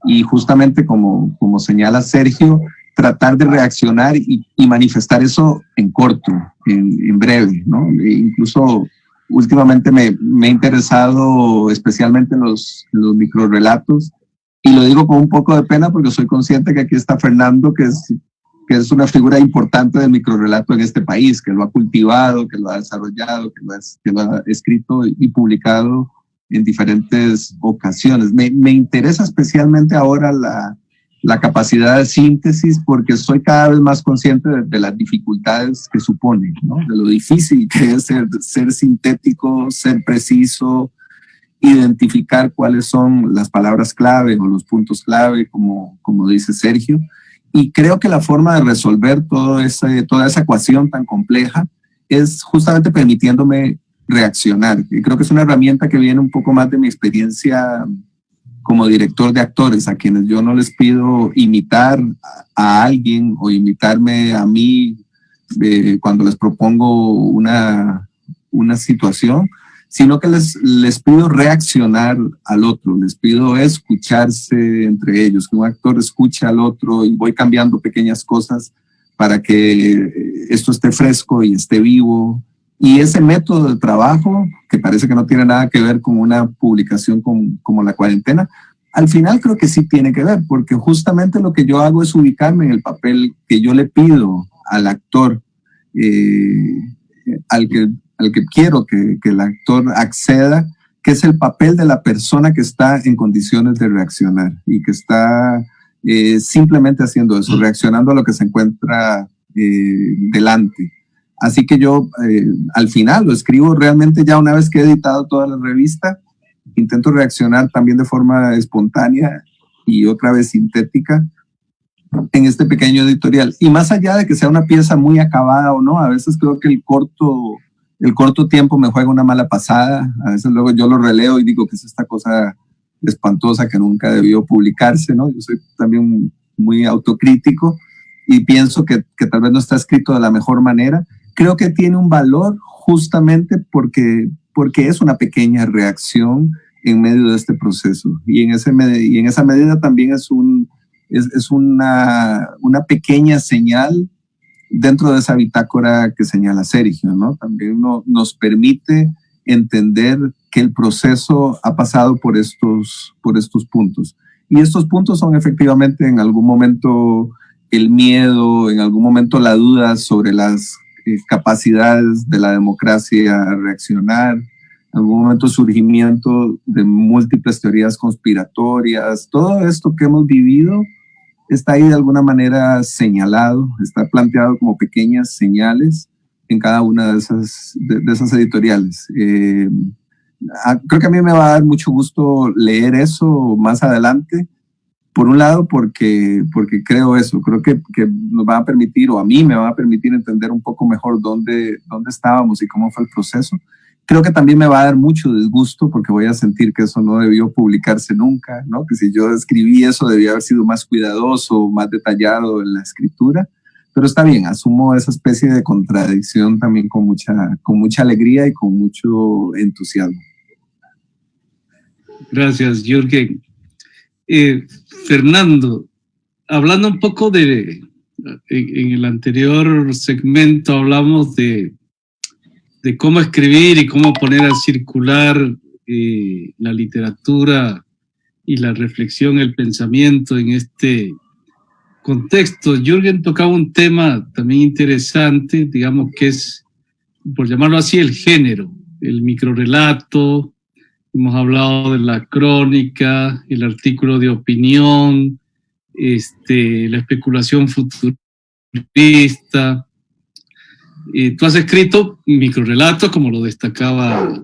y justamente como señala Sergio, tratar de reaccionar y manifestar eso en corto, en breve, ¿no? E incluso últimamente me he interesado especialmente en los microrelatos, y lo digo con un poco de pena porque soy consciente que aquí está Fernando, que es una figura importante del microrelato en este país, que lo ha cultivado, que lo ha desarrollado, que lo ha escrito y publicado en diferentes ocasiones. Me interesa especialmente ahora la capacidad de síntesis, porque soy cada vez más consciente de las dificultades que supone, ¿no? De lo difícil que es ser sintético, ser preciso, identificar cuáles son las palabras clave o los puntos clave, como dice Sergio. Y creo que la forma de resolver toda esa ecuación tan compleja es justamente permitiéndome reaccionar. Y creo que es una herramienta que viene un poco más de mi experiencia como director de actores, a quienes yo no les pido imitar a alguien o imitarme a mí cuando les propongo una situación, sino que les pido reaccionar al otro, les pido escucharse entre ellos, que un actor escuche al otro, y voy cambiando pequeñas cosas para que esto esté fresco y esté vivo. Y ese método de trabajo, que parece que no tiene nada que ver con una publicación como La Cuarentena, al final creo que sí tiene que ver, porque justamente lo que yo hago es ubicarme en el papel que yo le pido al actor, al que quiero que el actor acceda, que es el papel de la persona que está en condiciones de reaccionar y que está simplemente haciendo eso, reaccionando a lo que se encuentra delante. Así que yo al final lo escribo realmente ya una vez que he editado toda la revista, intento reaccionar también de forma espontánea y otra vez sintética en este pequeño editorial. Y más allá de que sea una pieza muy acabada o no, a veces creo que el corto tiempo me juega una mala pasada. A veces luego yo lo releo y digo que es esta cosa espantosa que nunca debió publicarse, ¿no? Yo soy también muy autocrítico y pienso que tal vez no está escrito de la mejor manera. Creo que tiene un valor justamente porque es una pequeña reacción en medio de este proceso. Y en esa medida también es una pequeña señal dentro de esa bitácora que señala Sergio, ¿no? También nos permite entender que el proceso ha pasado por estos puntos. Y estos puntos son efectivamente en algún momento el miedo, en algún momento la duda sobre las capacidades de la democracia a reaccionar, en algún momento surgimiento de múltiples teorías conspiratorias. Todo esto que hemos vivido está ahí de alguna manera señalado, está planteado como pequeñas señales en cada una de esas editoriales. Creo que a mí me va a dar mucho gusto leer eso más adelante. Por un lado, porque creo eso, creo que nos va a permitir, o a mí me va a permitir entender un poco mejor dónde estábamos y cómo fue el proceso. Creo que también me va a dar mucho disgusto porque voy a sentir que eso no debió publicarse nunca, ¿no? Que si yo escribí eso debía haber sido más cuidadoso, más detallado en la escritura. Pero está bien, asumo esa especie de contradicción también con mucha alegría y con mucho entusiasmo. Gracias, Jürgen. Fernando, hablando un poco en el anterior segmento hablamos de cómo escribir y cómo poner a circular la literatura y la reflexión, el pensamiento en este contexto. Jürgen tocaba un tema también interesante, digamos que es, por llamarlo así, el género, el microrelato. Hemos hablado de la crónica, el artículo de opinión, la especulación futurista. Tú has escrito microrelatos, como lo destacaba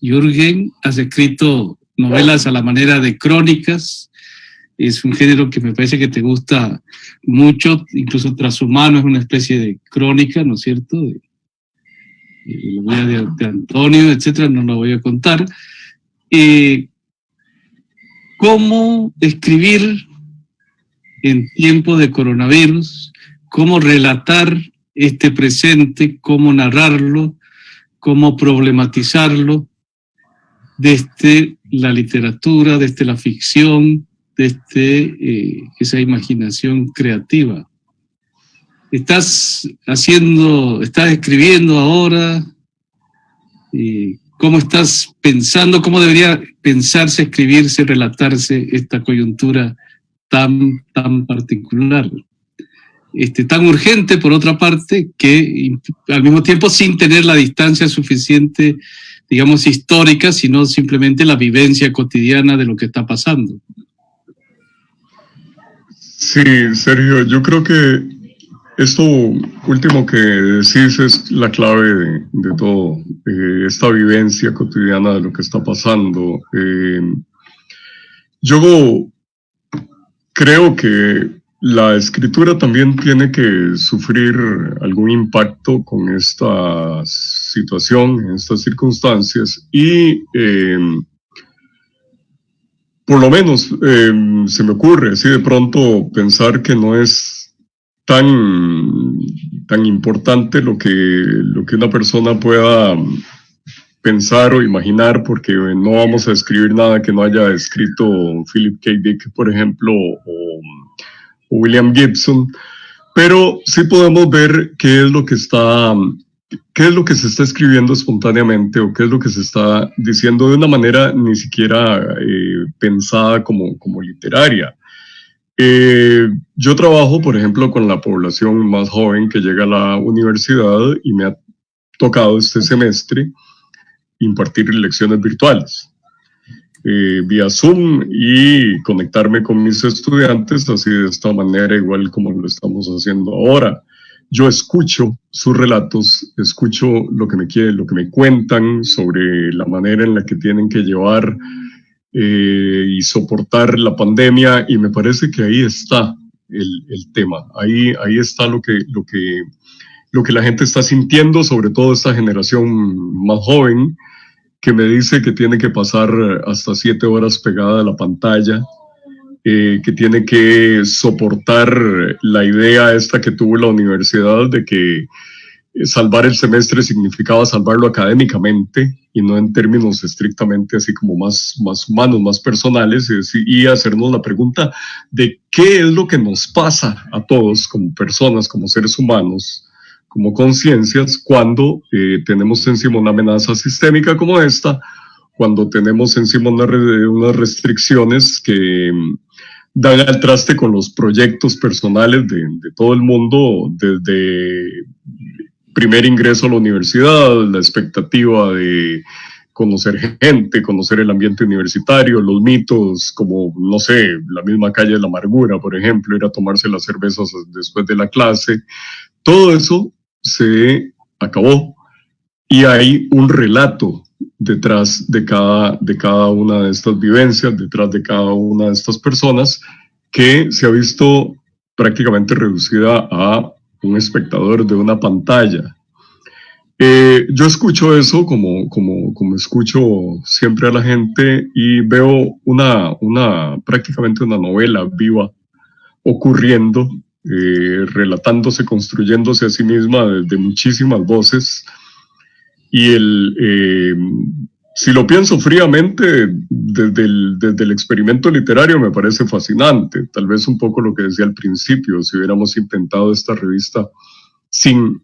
Jürgen, has escrito novelas a la manera de crónicas. Es un género que me parece que te gusta mucho, incluso Transhumano es una especie de crónica, ¿no es cierto? De la vida de Antonio, etcétera, no lo voy a contar. ¿Cómo escribir en tiempo de coronavirus? ¿Cómo relatar este presente? ¿Cómo narrarlo? ¿Cómo problematizarlo? Desde la literatura, desde la ficción, desde esa imaginación creativa. ¿Estás escribiendo ahora? ¿Cómo estás pensando? ¿Cómo debería pensarse, escribirse, relatarse esta coyuntura tan particular? Tan urgente, por otra parte, que al mismo tiempo sin tener la distancia suficiente, digamos, histórica, sino simplemente la vivencia cotidiana de lo que está pasando. Sí, Sergio, yo creo que esto último que decís es la clave de todo, esta vivencia cotidiana de lo que está pasando. Yo creo que la escritura también tiene que sufrir algún impacto con esta situación, en estas circunstancias, y por lo menos se me ocurre así de pronto pensar que no es tan importante lo que una persona pueda pensar o imaginar, porque no vamos a escribir nada que no haya escrito Philip K. Dick, por ejemplo, o William Gibson, pero sí podemos ver qué es lo que se está escribiendo espontáneamente o qué es lo que se está diciendo de una manera ni siquiera pensada como literaria. Yo trabajo, por ejemplo, con la población más joven que llega a la universidad y me ha tocado este semestre impartir lecciones virtuales vía Zoom y conectarme con mis estudiantes así de esta manera, igual como lo estamos haciendo ahora. Yo escucho sus relatos, escucho lo que me cuentan sobre la manera en la que tienen que llevar y soportar la pandemia, y me parece que ahí está el tema, ahí está lo que la gente está sintiendo, sobre todo esta generación más joven, que me dice que tiene que pasar hasta 7 horas pegada a la pantalla, que tiene que soportar la idea esta que tuvo la universidad de que salvar el semestre significaba salvarlo académicamente y no en términos estrictamente así como más humanos, más personales, y hacernos la pregunta de qué es lo que nos pasa a todos como personas, como seres humanos, como conciencias, cuando tenemos encima una amenaza sistémica como esta, cuando tenemos encima unas restricciones que dan al traste con los proyectos personales de todo el mundo, desde primer ingreso a la universidad, la expectativa de conocer gente, conocer el ambiente universitario, los mitos como, no sé, la misma calle de la amargura, por ejemplo, ir a tomarse las cervezas después de la clase. Todo eso se acabó y hay un relato detrás de cada una de estas vivencias, detrás de cada una de estas personas, que se ha visto prácticamente reducida a un espectador de una pantalla. Yo escucho eso como escucho siempre a la gente, y veo prácticamente una novela viva ocurriendo, relatándose, construyéndose a sí misma desde muchísimas voces. Y si lo pienso fríamente, desde el experimento literario me parece fascinante. Tal vez un poco lo que decía al principio, si hubiéramos intentado esta revista sin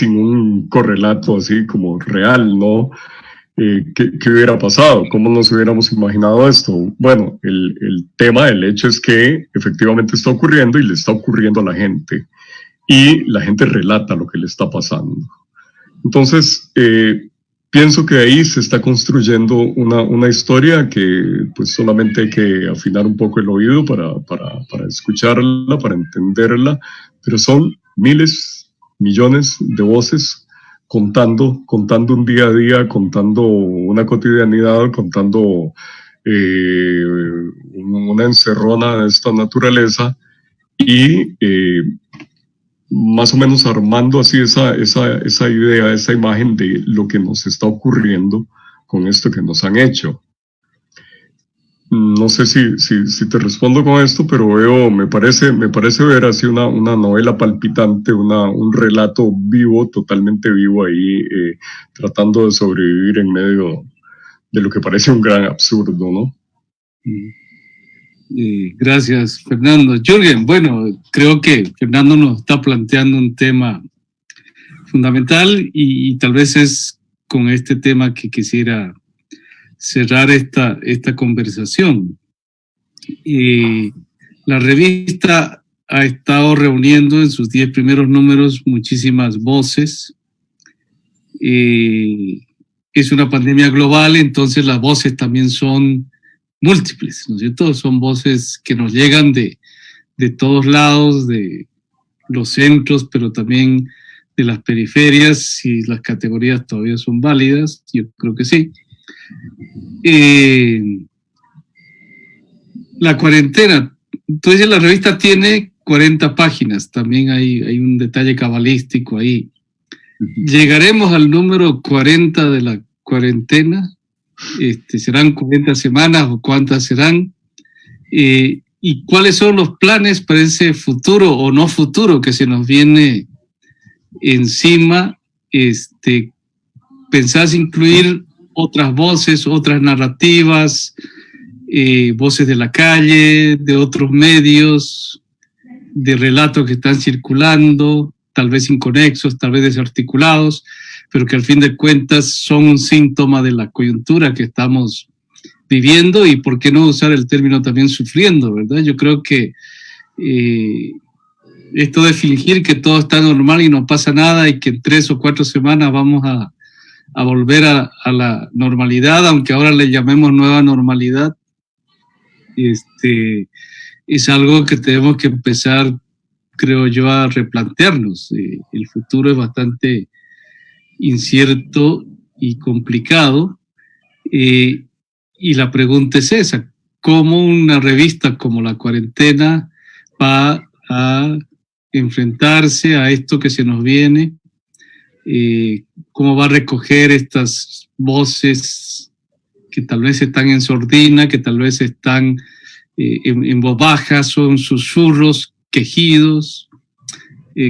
un correlato así como real, ¿no? ¿Qué hubiera pasado? ¿Cómo nos hubiéramos imaginado esto? Bueno, el hecho es que efectivamente está ocurriendo y le está ocurriendo a la gente. Y la gente relata lo que le está pasando. Entonces, pienso que ahí se está construyendo una historia que pues solamente hay que afinar un poco el oído para escucharla, para entenderla, pero son miles, millones de voces contando un día a día, contando una cotidianidad, contando una encerrona de esta naturaleza, y más o menos armando así esa idea, esa imagen de lo que nos está ocurriendo con esto que nos han hecho. No sé si te respondo con esto, pero me parece ver así una novela palpitante, un relato vivo, totalmente vivo ahí, tratando de sobrevivir en medio de lo que parece un gran absurdo, ¿no? Gracias, Fernando. Jürgen, bueno, creo que Fernando nos está planteando un tema fundamental y tal vez es con este tema que quisiera cerrar esta conversación. La revista ha estado reuniendo en sus 10 primeros números muchísimas voces. Es una pandemia global, entonces las voces también son múltiples, ¿no es cierto? Son voces que nos llegan de todos lados, de los centros, pero también de las periferias, si las categorías todavía son válidas, yo creo que sí. La cuarentena, entonces la revista tiene 40 páginas, también hay un detalle cabalístico ahí. ¿Llegaremos al número 40 de la cuarentena? ¿Serán 40 semanas o cuántas serán? ¿Y cuáles son los planes para ese futuro o no futuro que se nos viene encima? ¿Pensás incluir otras voces, otras narrativas, voces de la calle, de otros medios, de relatos que están circulando, tal vez inconexos, tal vez desarticulados, pero que al fin de cuentas son un síntoma de la coyuntura que estamos viviendo y por qué no usar el término también sufriendo, ¿verdad? Yo creo que esto de fingir que todo está normal y no pasa nada y que en 3 o 4 semanas vamos a volver a la normalidad, aunque ahora le llamemos nueva normalidad, es algo que tenemos que empezar, creo yo, a replantearnos. El futuro es bastante incierto y complicado, y la pregunta es esa: ¿cómo una revista como La Cuarentena va a enfrentarse a esto que se nos viene? ¿Cómo va a recoger estas voces que tal vez están en sordina, que tal vez están en voz baja, son susurros, quejidos?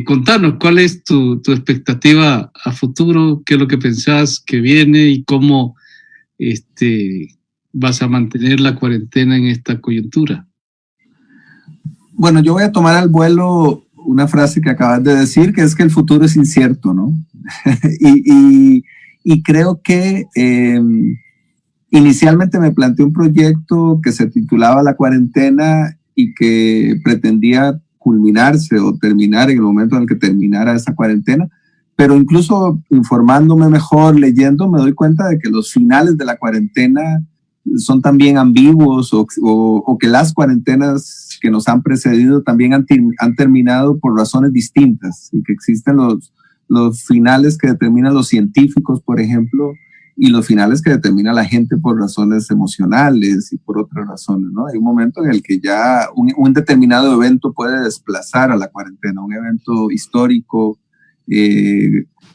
Contanos, ¿cuál es tu expectativa a futuro? ¿Qué es lo que pensás que viene y cómo vas a mantener la cuarentena en esta coyuntura? Bueno, yo voy a tomar al vuelo una frase que acabas de decir, que es que el futuro es incierto, ¿no? y creo que inicialmente me planteé un proyecto que se titulaba La Cuarentena y que pretendía culminarse o terminar en el momento en el que terminara esa cuarentena, pero incluso informándome mejor, leyendo, me doy cuenta de que los finales de la cuarentena son también ambiguos o que las cuarentenas que nos han precedido también han terminado por razones distintas y que existen los finales que determinan los científicos, por ejemplo, y los finales que determina la gente por razones emocionales y por otras razones, ¿no? Hay un momento en el que ya un determinado evento puede desplazar a la cuarentena, un evento histórico,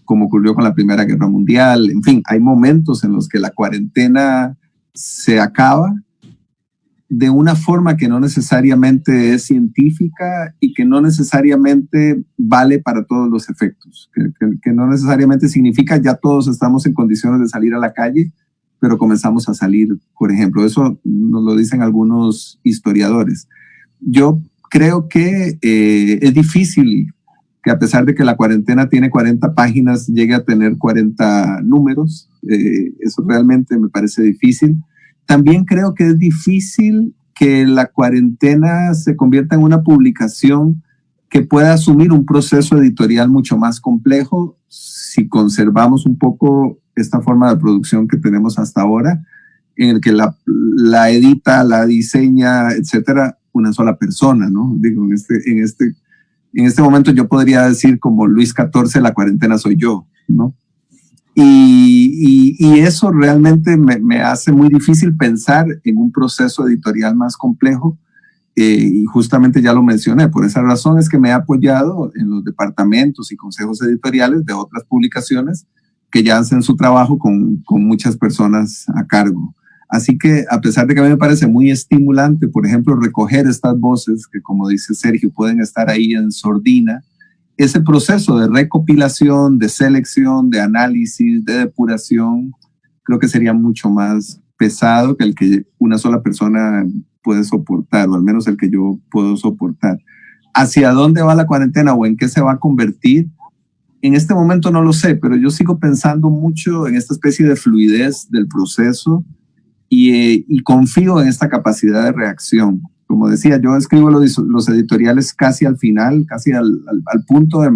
como ocurrió con la Primera Guerra Mundial. En fin, hay momentos en los que la cuarentena se acaba de una forma que no necesariamente es científica y que no necesariamente vale para todos los efectos, que no necesariamente significa ya todos estamos en condiciones de salir a la calle, pero comenzamos a salir, por ejemplo. Eso nos lo dicen algunos historiadores. Yo creo que es difícil que, a pesar de que la cuarentena tiene 40 páginas, llegue a tener 40 números. Eso realmente me parece difícil. También creo que es difícil que la cuarentena se convierta en una publicación que pueda asumir un proceso editorial mucho más complejo si conservamos un poco esta forma de producción que tenemos hasta ahora, en el que la edita, la diseña, etcétera, una sola persona, ¿no? Digo, en este momento yo podría decir, como Luis XIV, la cuarentena soy yo, ¿no? Y eso realmente me hace muy difícil pensar en un proceso editorial más complejo, y justamente ya lo mencioné. Por esa razón es que me he apoyado en los departamentos y consejos editoriales de otras publicaciones que ya hacen su trabajo con muchas personas a cargo. Así que, a pesar de que a mí me parece muy estimulante, por ejemplo, recoger estas voces que, como dice Sergio, pueden estar ahí en sordina, ese proceso de recopilación, de selección, de análisis, de depuración, creo que sería mucho más pesado que el que una sola persona puede soportar, o al menos el que yo puedo soportar. ¿Hacia dónde va la cuarentena o en qué se va a convertir? En este momento no lo sé, pero yo sigo pensando mucho en esta especie de fluidez del proceso y confío en esta capacidad de reacción. Como decía, yo escribo los editoriales casi al final, casi al punto de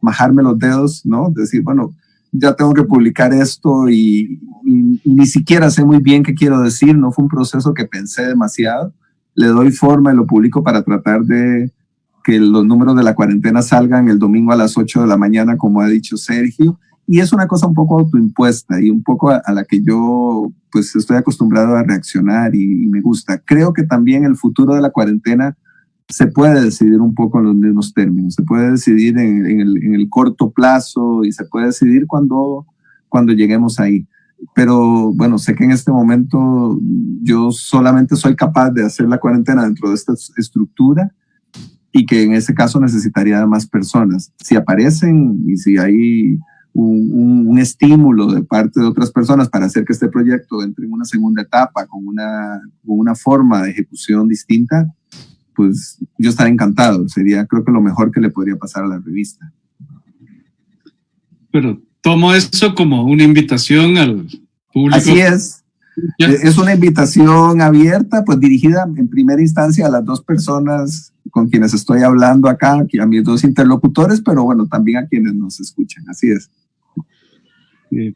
majarme los dedos, ¿no? Decir, bueno, ya tengo que publicar esto y ni siquiera sé muy bien qué quiero decir. No fue un proceso que pensé demasiado. Le doy forma y lo publico para tratar de que los números de la cuarentena salgan el domingo a las 8 de la mañana, como ha dicho Sergio. Y es una cosa un poco autoimpuesta y un poco a la que yo pues estoy acostumbrado a reaccionar y me gusta. Creo que también el futuro de la cuarentena se puede decidir un poco en los mismos términos. Se puede decidir en el corto plazo y se puede decidir cuando lleguemos ahí. Pero bueno, sé que en este momento yo solamente soy capaz de hacer la cuarentena dentro de esta estructura y que en ese caso necesitaría de más personas. Si aparecen y si hay un estímulo de parte de otras personas para hacer que este proyecto entre en una segunda etapa con una forma de ejecución distinta, pues yo estaré encantado. Sería, creo que lo mejor que le podría pasar a la revista. Pero tomo eso como una invitación al público. Así es. ¿Ya? Es una invitación abierta, pues dirigida en primera instancia a las dos personas con quienes estoy hablando acá, a mis dos interlocutores, pero bueno, también a quienes nos escuchan. Así es.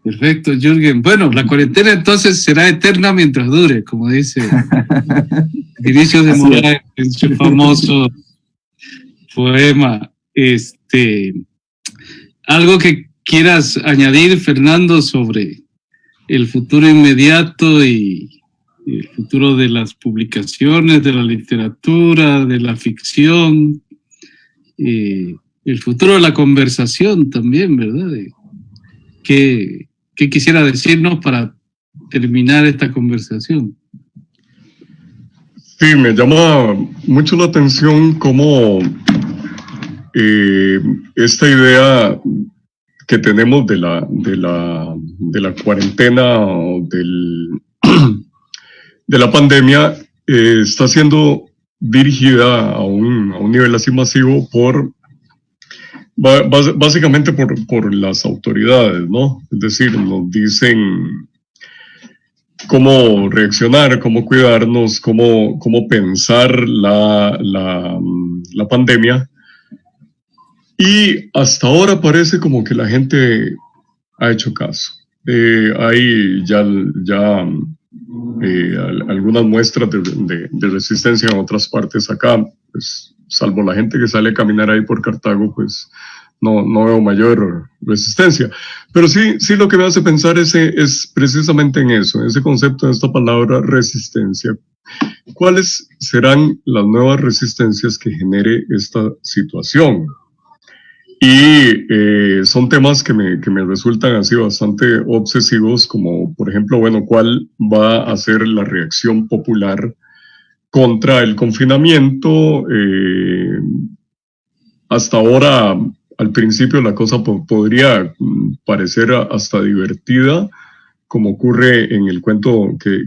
Perfecto, Jürgen. Bueno, la cuarentena entonces será eterna mientras dure, como dice Vinicius de Moraes en su famoso poema. Algo que quieras añadir, Fernando, sobre el futuro inmediato y el futuro de las publicaciones, de la literatura, de la ficción, el futuro de la conversación también, ¿verdad? ¿Qué quisiera decirnos para terminar esta conversación? Sí, me llama mucho la atención cómo esta idea que tenemos de la cuarentena o de la pandemia está siendo dirigida a un nivel así masivo básicamente por las autoridades, ¿no? Es decir, nos dicen cómo reaccionar, cómo cuidarnos, cómo pensar la pandemia. Y hasta ahora parece como que la gente ha hecho caso. Hay ya algunas muestras de resistencia en otras partes acá, pues salvo la gente que sale a caminar ahí por Cartago, pues no veo mayor resistencia. Pero sí lo que me hace pensar es precisamente en eso, en ese concepto, en esta palabra resistencia. ¿Cuáles serán las nuevas resistencias que genere esta situación? Y son temas que me resultan así bastante obsesivos, como por ejemplo, bueno, ¿cuál va a ser la reacción popular contra el confinamiento? Hasta ahora, al principio, la cosa podría parecer hasta divertida, como ocurre en el cuento que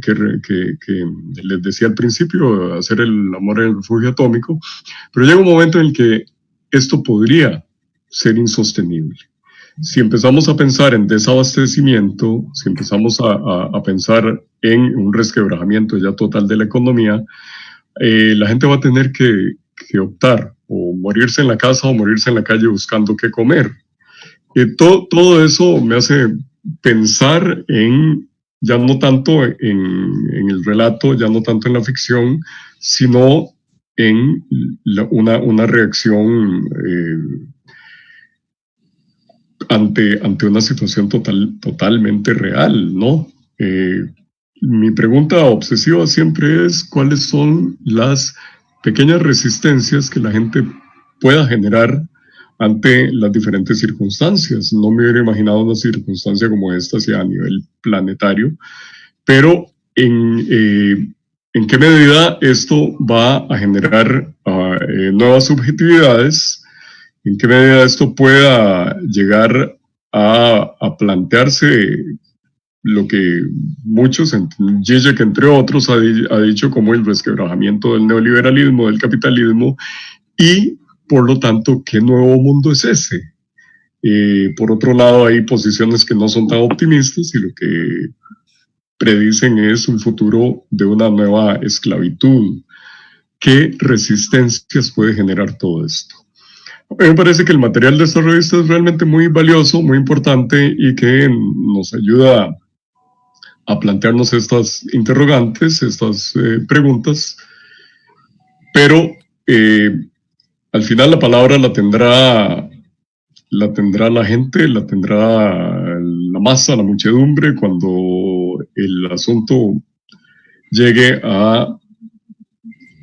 les decía al principio, hacer el amor en el refugio atómico, pero llega un momento en el que esto podría ser insostenible. Si empezamos a pensar en desabastecimiento, si empezamos a pensar en un resquebrajamiento ya total de la economía, la gente va a tener que optar o morirse en la casa o morirse en la calle buscando qué comer. Todo eso me hace pensar en, ya no tanto en el relato, ya no tanto en la ficción, sino en una reacción ante una situación totalmente real, ¿no? Mi pregunta obsesiva siempre es cuáles son las pequeñas resistencias que la gente pueda generar ante las diferentes circunstancias. No me hubiera imaginado una circunstancia como esta sea a nivel planetario, pero en qué medida esto va a generar nuevas subjetividades, en qué medida esto pueda llegar a plantearse lo que muchos, Zizek entre otros, ha dicho como el resquebrajamiento del neoliberalismo, del capitalismo, y por lo tanto, ¿qué nuevo mundo es ese? Por otro lado, hay posiciones que no son tan optimistas y lo que predicen es un futuro de una nueva esclavitud. ¿Qué resistencias puede generar todo esto? A mí me parece que el material de esta revista es realmente muy valioso, muy importante y que nos ayuda a plantearnos estas interrogantes, estas preguntas, pero al final la palabra la tendrá la gente, la tendrá la masa, la muchedumbre, cuando el asunto llegue a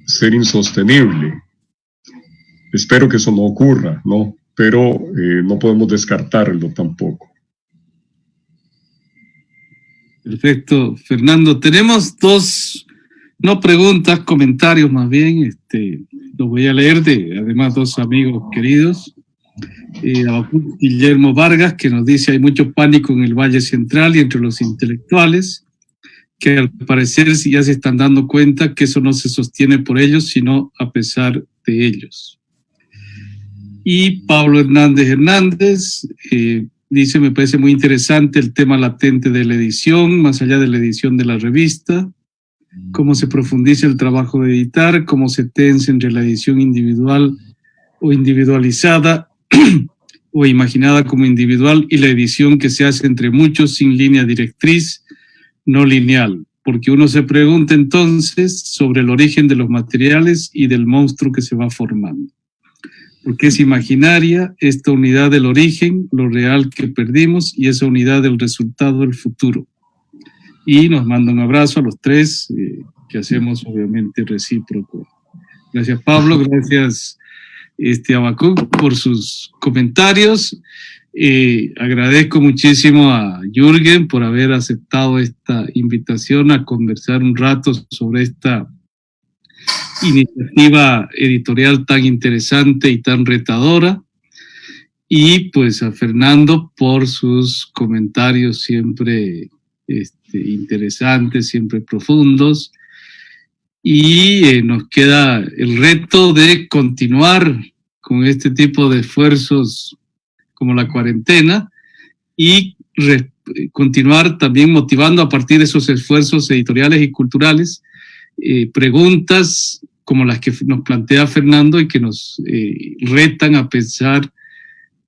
ser insostenible. Espero que eso no ocurra, ¿no? Pero no podemos descartarlo tampoco. Perfecto, Fernando. Tenemos dos, no preguntas, comentarios más bien. Los voy a leer además, dos amigos queridos. Guillermo Vargas, que nos dice: hay mucho pánico en el Valle Central y entre los intelectuales, que al parecer ya se están dando cuenta que eso no se sostiene por ellos, sino a pesar de ellos. Y Pablo Hernández dice: me parece muy interesante el tema latente de la edición, más allá de la edición de la revista, cómo se profundiza el trabajo de editar, cómo se tensa entre la edición individual o individualizada o imaginada como individual y la edición que se hace entre muchos sin línea directriz, no lineal, porque uno se pregunta entonces sobre el origen de los materiales y del monstruo que se va formando. Porque es imaginaria esta unidad del origen, lo real que perdimos, y esa unidad del resultado del futuro. Y nos manda un abrazo a los tres, que hacemos obviamente recíproco. Gracias, Pablo, gracias Habacuc por sus comentarios. Agradezco muchísimo a Jürgen por haber aceptado esta invitación a conversar un rato sobre esta iniciativa editorial tan interesante y tan retadora, y pues a Fernando por sus comentarios siempre interesantes, siempre profundos, y nos queda el reto de continuar con este tipo de esfuerzos como la cuarentena y continuar también motivando a partir de esos esfuerzos editoriales y culturales preguntas como las que nos plantea Fernando y que nos retan a pensar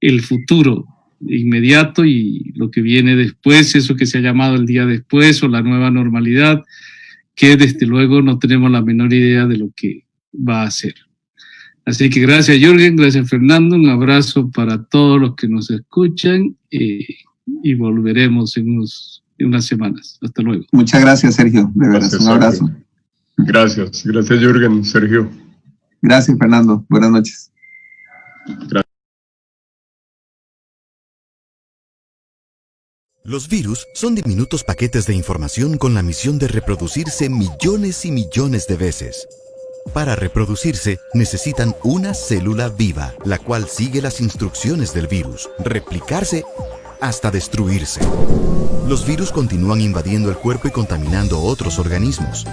el futuro inmediato y lo que viene después, eso que se ha llamado el día después o la nueva normalidad, que desde luego no tenemos la menor idea de lo que va a ser. Así que gracias, Jürgen, gracias, Fernando, un abrazo para todos los que nos escuchan y volveremos en unas semanas. Hasta luego. Muchas gracias, Sergio, de verdad, un abrazo. Gracias, Jürgen, Sergio. Gracias, Fernando, buenas noches. Gracias. Los virus son diminutos paquetes de información con la misión de reproducirse millones y millones de veces. Para reproducirse, necesitan una célula viva, la cual sigue las instrucciones del virus, replicarse hasta destruirse. Los virus continúan invadiendo el cuerpo y contaminando otros organismos.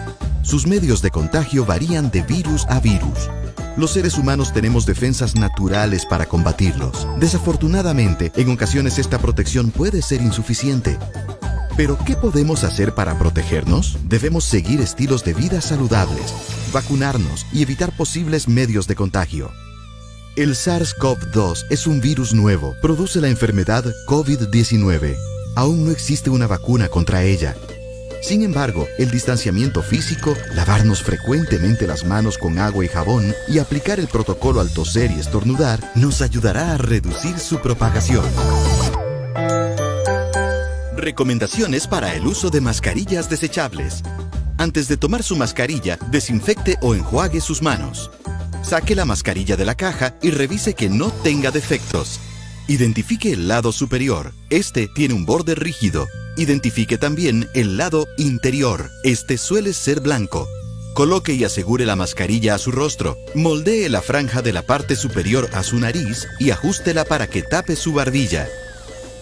Sus medios de contagio varían de virus a virus. Los seres humanos tenemos defensas naturales para combatirlos. Desafortunadamente, en ocasiones esta protección puede ser insuficiente. ¿Pero qué podemos hacer para protegernos? Debemos seguir estilos de vida saludables, vacunarnos y evitar posibles medios de contagio. El SARS-CoV-2 es un virus nuevo, produce la enfermedad COVID-19. Aún no existe una vacuna contra ella. Sin embargo, el distanciamiento físico, lavarnos frecuentemente las manos con agua y jabón y aplicar el protocolo al toser y estornudar nos ayudará a reducir su propagación. Recomendaciones para el uso de mascarillas desechables. Antes de tomar su mascarilla, desinfecte o enjuague sus manos. Saque la mascarilla de la caja y revise que no tenga defectos. Identifique el lado superior. Este tiene un borde rígido. Identifique también el lado interior. Este suele ser blanco. Coloque y asegure la mascarilla a su rostro. Moldee la franja de la parte superior a su nariz y ajústela para que tape su barbilla.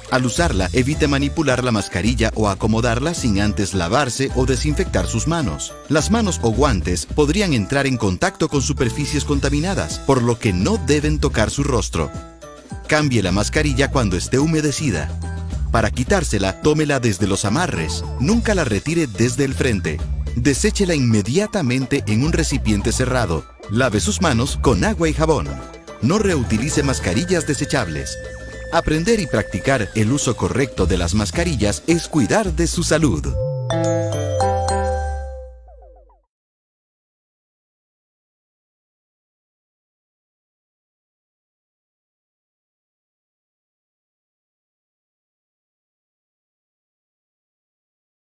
Al usarla, evite manipular la mascarilla o acomodarla sin antes lavarse o desinfectar sus manos. Las manos o guantes podrían entrar en contacto con superficies contaminadas, por lo que no deben tocar su rostro. Cambie la mascarilla cuando esté humedecida. Para quitársela, tómela desde los amarres. Nunca la retire desde el frente. Deséchela inmediatamente en un recipiente cerrado. Lave sus manos con agua y jabón. No reutilice mascarillas desechables. Aprender y practicar el uso correcto de las mascarillas es cuidar de su salud.